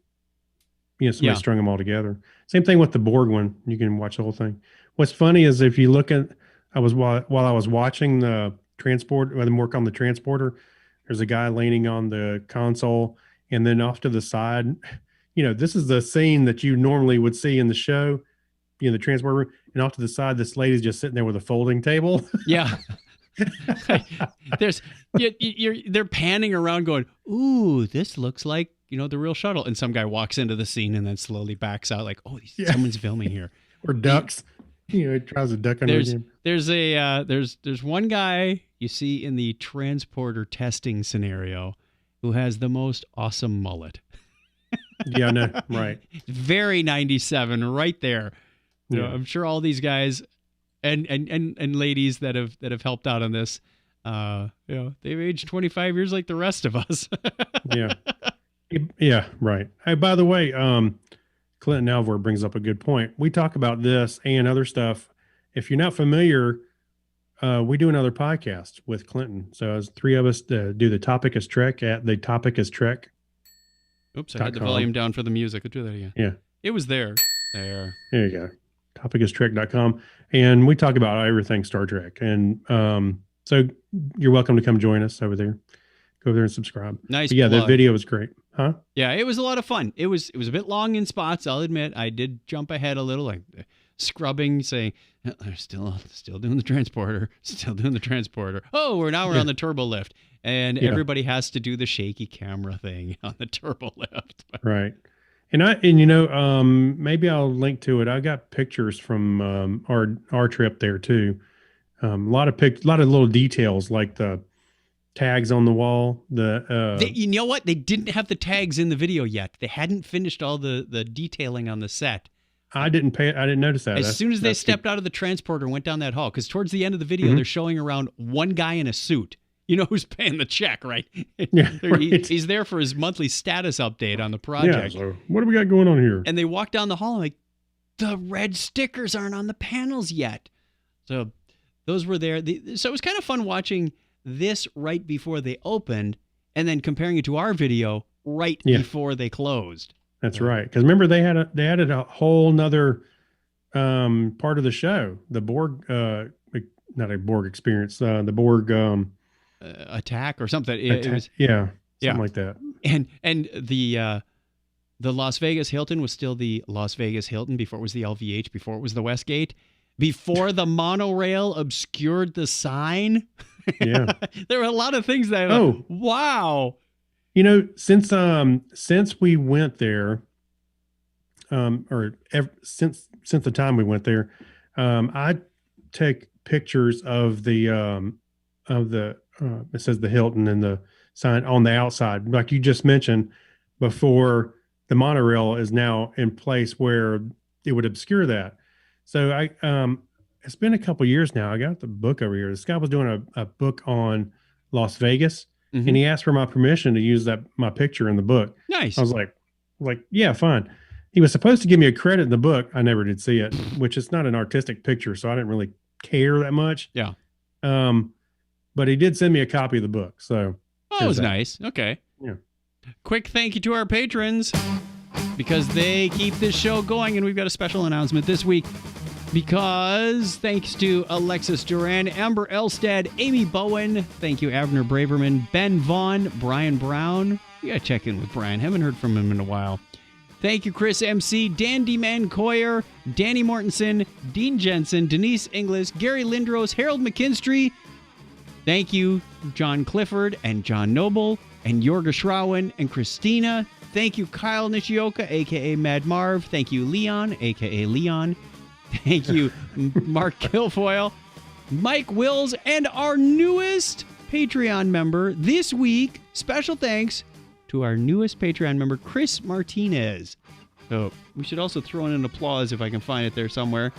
Somebody strung them all together. Same thing with the Borg one. You can watch the whole thing. What's funny is if you look at, while I was watching the transport, them work on the transporter, there's a guy leaning on the console, and then off to the side, this is the scene that you normally would see in the show, the transport room, and off to the side, this lady's just sitting there with a folding table. Yeah. They're panning around going, ooh, this looks like, the real shuttle. And some guy walks into the scene and then slowly backs out like, oh, someone's filming here. Or ducks. He tries to duck under him. There's one guy you see in the transporter testing scenario who has the most awesome mullet. Yeah, no, right. Very 97 right there. Yeah. I'm sure all these guys and ladies that have helped out on this, they've aged 25 years like the rest of us. Yeah. Yeah, right. Hey, by the way, Clinton Alvord brings up a good point. We talk about this and other stuff. If you're not familiar, we do another podcast with Clinton. So as three of us do the Topic is Trek at the Topic is Trek. Oops, I had the volume down for the music. Let's do that again. Yeah. It was there. There you go. Topicistrek.com. And we talk about everything Star Trek. And so you're welcome to come join us over there. Go over there and subscribe. Nice. But yeah, that video was great. Huh? Yeah, it was a lot of fun. It was a bit long in spots, I'll admit. I did jump ahead a little, like scrubbing, saying, they're still doing the transporter, still doing the transporter. Oh, we're on the turbo lift. And everybody has to do the shaky camera thing on the turbo lift. Right. And maybe I'll link to it. I got pictures from our trip there too. A lot of little details like the tags on the wall. You know what? They didn't have the tags in the video yet. They hadn't finished all the detailing on the set. I didn't notice that. As soon as they stepped out of the transporter and went down that hall, because towards the end of the video, they're showing around one guy in a suit. You know who's paying the check, right? Yeah, right. He's there for his monthly status update on the project. Yeah, so what do we got going on here? And they walk down the hall and like, the red stickers aren't on the panels yet. So those were there. So it was kind of fun watching this right before they opened and then comparing it to our video right before they closed. That's right. Because remember, they added a whole nother part of the show, the Borg, not a Borg experience, the Borg attack or something. Something like that. And the Las Vegas Hilton was still the Las Vegas Hilton before it was the LVH, before it was the Westgate, before the monorail obscured the sign. Yeah, there were a lot of things that. Wow. Since we went there, since the time we went there, I take pictures of the it says the Hilton and the sign on the outside, like you just mentioned before. The monorail is now in place where it would obscure that. So it's been a couple years now. I got the book over here. This guy was doing a book on Las Vegas, Mhm. and he asked for my permission to use my picture in the book. Nice. I was like, yeah, fine. He was supposed to give me a credit in the book. I never did see it, which is not an artistic picture, so I didn't really care that much. Yeah. But he did send me a copy of the book. So Oh, it was nice. Okay. Yeah. Quick thank you to our patrons because they keep this show going, and we've got a special announcement this week. Because thanks to Alexis Duran, Amber Elstad, Amy Bowen, thank you Abner Braverman, Ben Vaughn, Brian Brown. We gotta check in with Brian. Haven't heard from him in a while. Thank you Chris MC, Dan D. Mancoyer, Danny Mortensen, Dean Jensen, Denise Inglis, Gary Lindros, Harold McKinstry. Thank you John Clifford and John Noble and Jorga Schrauen and Christina. Thank you Kyle Nishioka, a.k.a. Mad Marv. Thank you Leon, a.k.a. Leon. Thank you, Mark Kilfoyle, Mike Wills, and our newest Patreon member this week. Special thanks to our newest Patreon member, Chris Martinez. So we should also throw in an applause if I can find it there somewhere.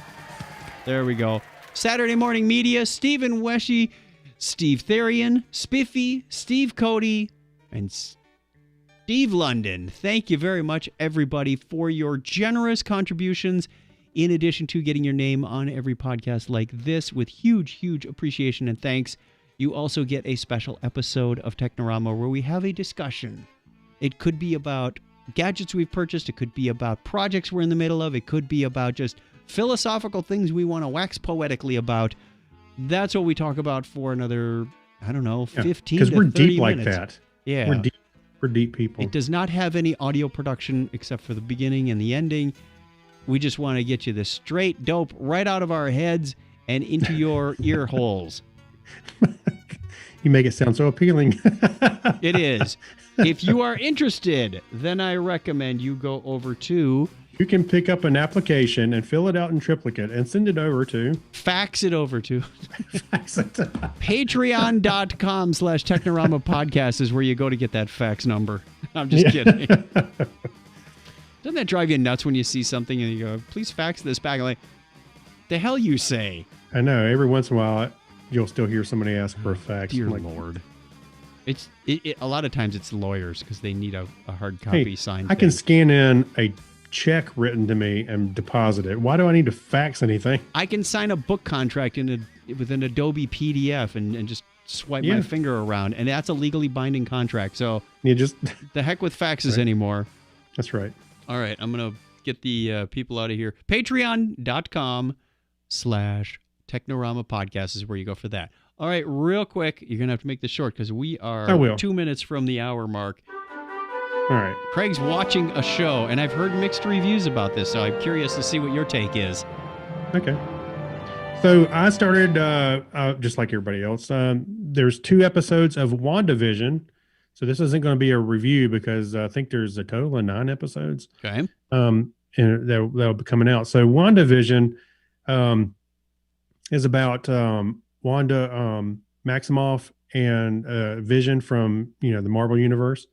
There we go. Saturday Morning Media, Stephen Weshy, Steve Therian, Spiffy, Steve Cody, and Steve London. Thank you very much, everybody, for your generous contributions. In addition to getting your name on every podcast like this with huge, huge appreciation and thanks, you also get a special episode of Technorama where we have a discussion. It could be about gadgets we've purchased. It could be about projects we're in the middle of. It could be about just philosophical things we want to wax poetically about. That's what we talk about for another, 15 to 30 minutes. Because we're deep like that. Yeah. We're deep people. It does not have any audio production except for the beginning and the ending. We just want to get you the straight dope right out of our heads and into your ear holes. You make it sound so appealing. It is. If you are interested, then I recommend you go over to... You can pick up an application and fill it out in triplicate and send it over to... Fax it over to... Fax it. Patreon.com/Technorama Podcast is where you go to get that fax number. I'm just kidding. Doesn't that drive you nuts when you see something and you go, please fax this back? I'm like, the hell you say? I know. Every once in a while, you'll still hear somebody ask for a fax. Dear like, Lord. It's a lot of times it's lawyers because they need a hard copy signed. I can scan in a check written to me and deposit it. Why do I need to fax anything? I can sign a book contract with an Adobe PDF and just swipe my finger around, and that's a legally binding contract. So you just the heck with faxes anymore. That's right. All right, I'm going to get the people out of here. Patreon.com/Technorama Podcast is where you go for that. All right, real quick, you're going to have to make this short because we are 2 minutes from the hour mark. All right. Craig's watching a show, and I've heard mixed reviews about this, so I'm curious to see what your take is. Okay. So I started, just like everybody else, there's 2 episodes of WandaVision. So this isn't going to be a review because I think there's a total of 9 episodes. Okay. And that'll be coming out. So WandaVision is about Wanda Maximoff and Vision from, the Marvel Universe.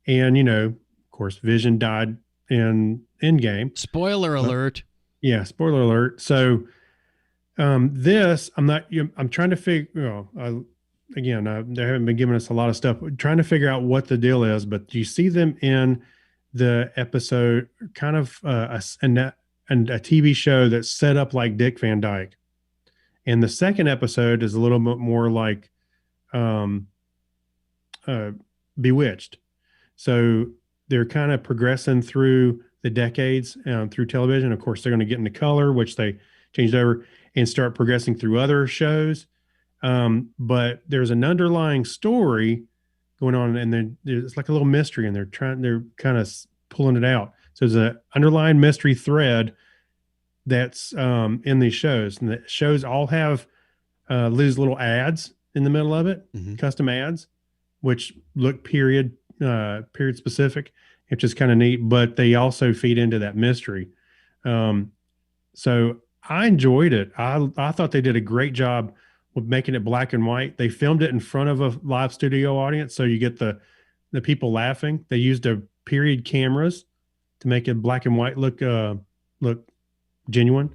And, of course, Vision died in Endgame. Spoiler alert. Yeah, spoiler alert. So this, I'm trying to figure, again, they haven't been giving us a lot of stuff. We're trying to figure out what the deal is, but you see them in the episode, kind of a TV show that's set up like Dick Van Dyke. And the second episode is a little bit more like Bewitched. So they're kind of progressing through the decades through television. Of course, they're going to get into color, which they changed over, and start progressing through other shows. But there's an underlying story going on, and then it's like a little mystery, and they're kind of pulling it out. So there's an underlying mystery thread that's in these shows, and the shows all have these little ads in the middle of it, custom ads, which look period specific, which is kind of neat, but they also feed into that mystery. So I enjoyed it. I thought they did a great job with making it black and white. They filmed it in front of a live studio audience, so you get the people laughing. They used period cameras to make it black and white look genuine.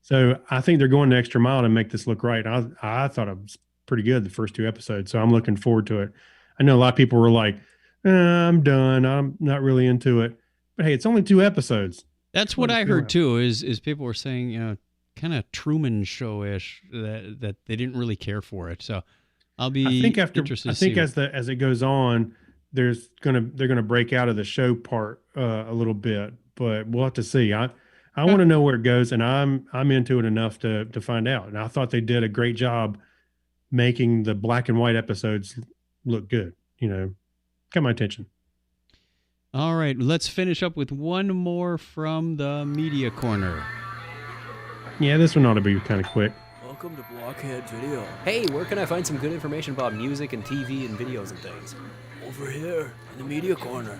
So I think they're going the extra mile to make this look right. I thought it was pretty good the first 2 episodes, so I'm looking forward to it. I know a lot of people were like, I'm done. I'm not really into it. But hey, it's only 2 episodes. That's what I heard too. Is people were saying, kind of Truman Show-ish that they didn't really care for it. So I'll be interested. I think as it goes on, they're gonna break out of the show part a little bit, but we'll have to see. I want to know where it goes, and I'm into it enough to find out. And I thought they did a great job making the black and white episodes look good. Got my attention. All right, let's finish up with one more from the media corner. Yeah, this one ought to be kind of quick. Welcome to Blockhead Video. Hey, where can I find some good information about music and TV and videos and things? Over here, in the media corner.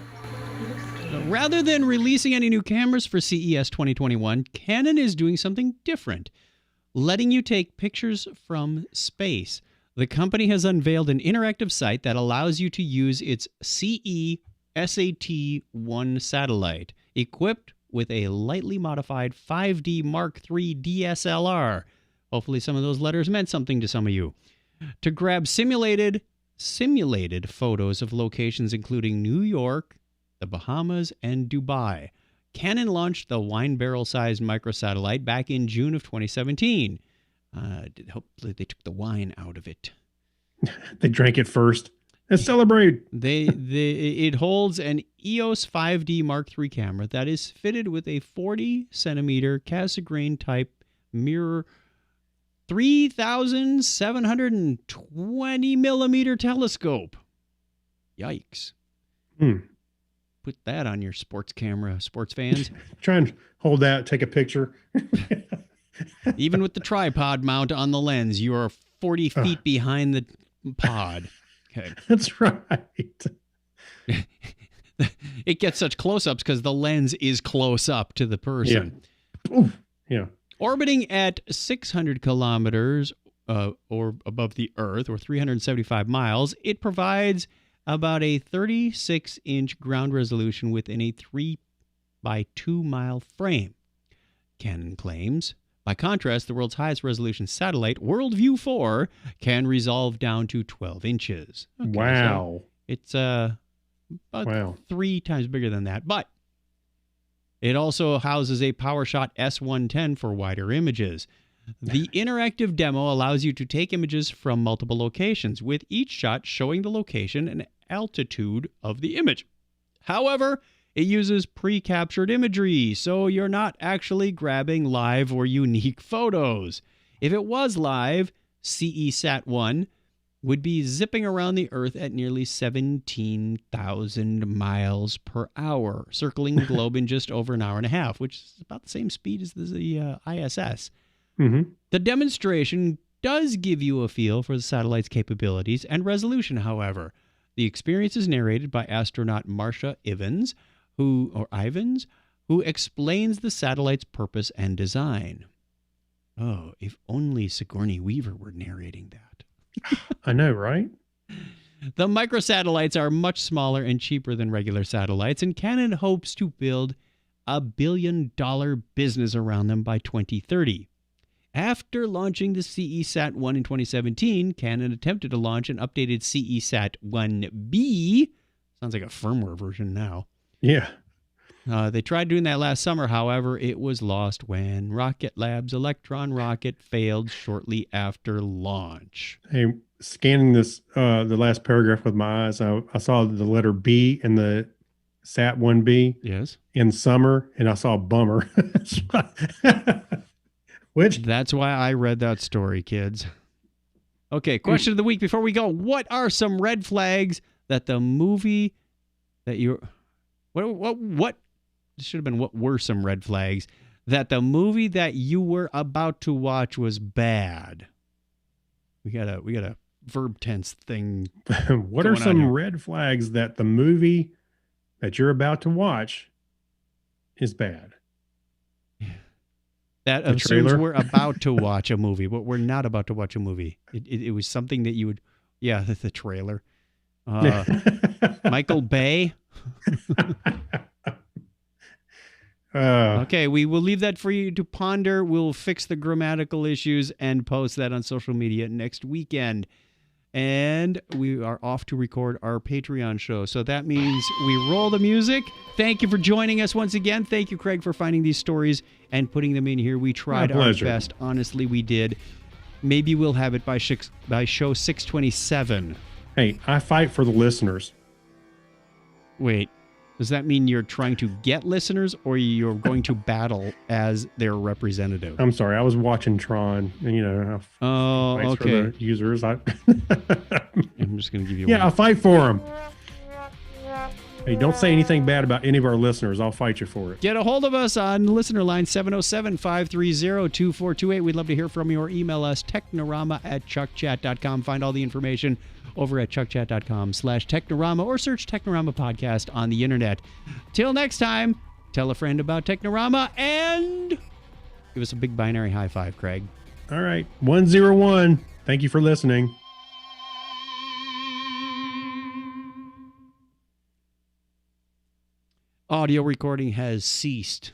Rather than releasing any new cameras for CES 2021, Canon is doing something different, letting you take pictures from space. The company has unveiled an interactive site that allows you to use its CE-SAT-1 satellite, equipped with a lightly modified 5D Mark III DSLR. Hopefully some of those letters meant something to some of you. To grab simulated photos of locations including New York, the Bahamas, and Dubai. Canon launched the wine barrel-sized microsatellite back in June of 2017. Hopefully they took the wine out of it. They drank it first. Let's celebrate. It holds an EOS 5D Mark III camera that is fitted with a 40-centimeter Cassegrain type mirror, 3,720 millimeter telescope. Yikes. Put that on your sports camera, sports fans. Try and hold that, take a picture. Even with the tripod mount on the lens, you are 40 feet behind the pod. Okay. That's right. It gets such close-ups because the lens is close up to the person. Yeah. Oof. Yeah. Orbiting at 600 kilometers or above the Earth, or 375 miles, it provides about a 36-inch ground resolution within a 3 by 2 mile frame. Canon claims. By contrast, the world's highest resolution satellite, WorldView 4, can resolve down to 12 inches. Okay, wow. So it's about 3 times bigger than that. But it also houses a PowerShot S110 for wider images. The interactive demo allows you to take images from multiple locations, with each shot showing the location and altitude of the image. However, it uses pre-captured imagery, so you're not actually grabbing live or unique photos. If it was live, CE-SAT-1 would be zipping around the Earth at nearly 17,000 miles per hour, circling the globe in just over an hour and a half, which is about the same speed as the ISS. Mm-hmm. The demonstration does give you a feel for the satellite's capabilities and resolution, however. The experience is narrated by astronaut Marcia Ivins, who explains the satellite's purpose and design. Oh, if only Sigourney Weaver were narrating that. I know, right? The microsatellites are much smaller and cheaper than regular satellites, and Canon hopes to build a $1 billion business around them by 2030. After launching the CE-SAT-1 in 2017, Canon attempted to launch an updated CE-SAT-1B. Sounds like a firmware version now. Yeah. They tried doing that last summer. However, it was lost when Rocket Lab's Electron rocket failed shortly after launch. Hey, scanning this, the last paragraph with my eyes, I saw the letter B in the SAT-1B. Yes. In summer, and I saw a bummer. That's why I read that story, kids. Okay, question of the week before we go. What are some red flags that the movie that you're... What should have been, what were some red flags that the movie that you were about to watch was bad? We got a verb tense thing. What are some red flags that the movie that you're about to watch is bad? That assumes we're about to watch a movie, but we're not about to watch a movie. It was something that you would, the trailer. Michael Bay. Okay, we will leave that for you to ponder. We'll fix the grammatical issues and post that on social media next weekend. And we are off to record our Patreon show. So that means we roll the music. Thank you for joining us once again. Thank you, Craig, for finding these stories and putting them in here. We tried our best. Honestly, we did. Maybe we'll have it by show 627. Hey, I fight for the listeners. Wait, does that mean you're trying to get listeners or you're going to battle as their representative? I'm sorry, I was watching Tron, and okay. For the users. I'm just going to give you I'll fight for them. Hey, don't say anything bad about any of our listeners. I'll fight you for it. Get a hold of us on listener line 707-530-2428. We'd love to hear from you or email us technorama@chuckchat.com. Find all the information over at chuckchat.com/Technorama or search Technorama Podcast on the internet. Till next time, tell a friend about Technorama and give us a big binary high five, Craig. All right. 101. Thank you for listening. Audio recording has ceased.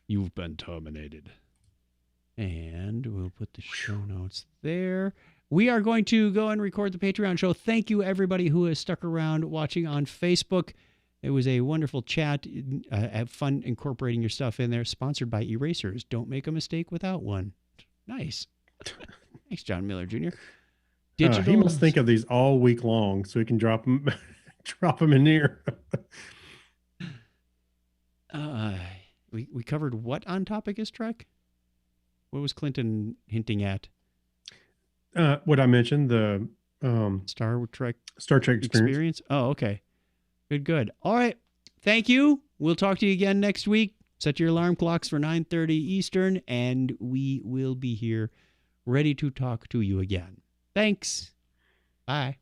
You've been terminated. And we'll put the show notes there. We are going to go and record the Patreon show. Thank you, everybody who has stuck around watching on Facebook. It was a wonderful chat. Have fun incorporating your stuff in there. Sponsored by Erasers. Don't make a mistake without one. Nice. Thanks, John Miller Jr. He must think of these all week long so he can drop them in here. We covered what on Topic is Trek? What was Clinton hinting at? What I mentioned, the Star Trek experience. Oh, okay. Good. All right. Thank you. We'll talk to you again next week. Set your alarm clocks for 9:30 Eastern, and we will be here ready to talk to you again. Thanks. Bye.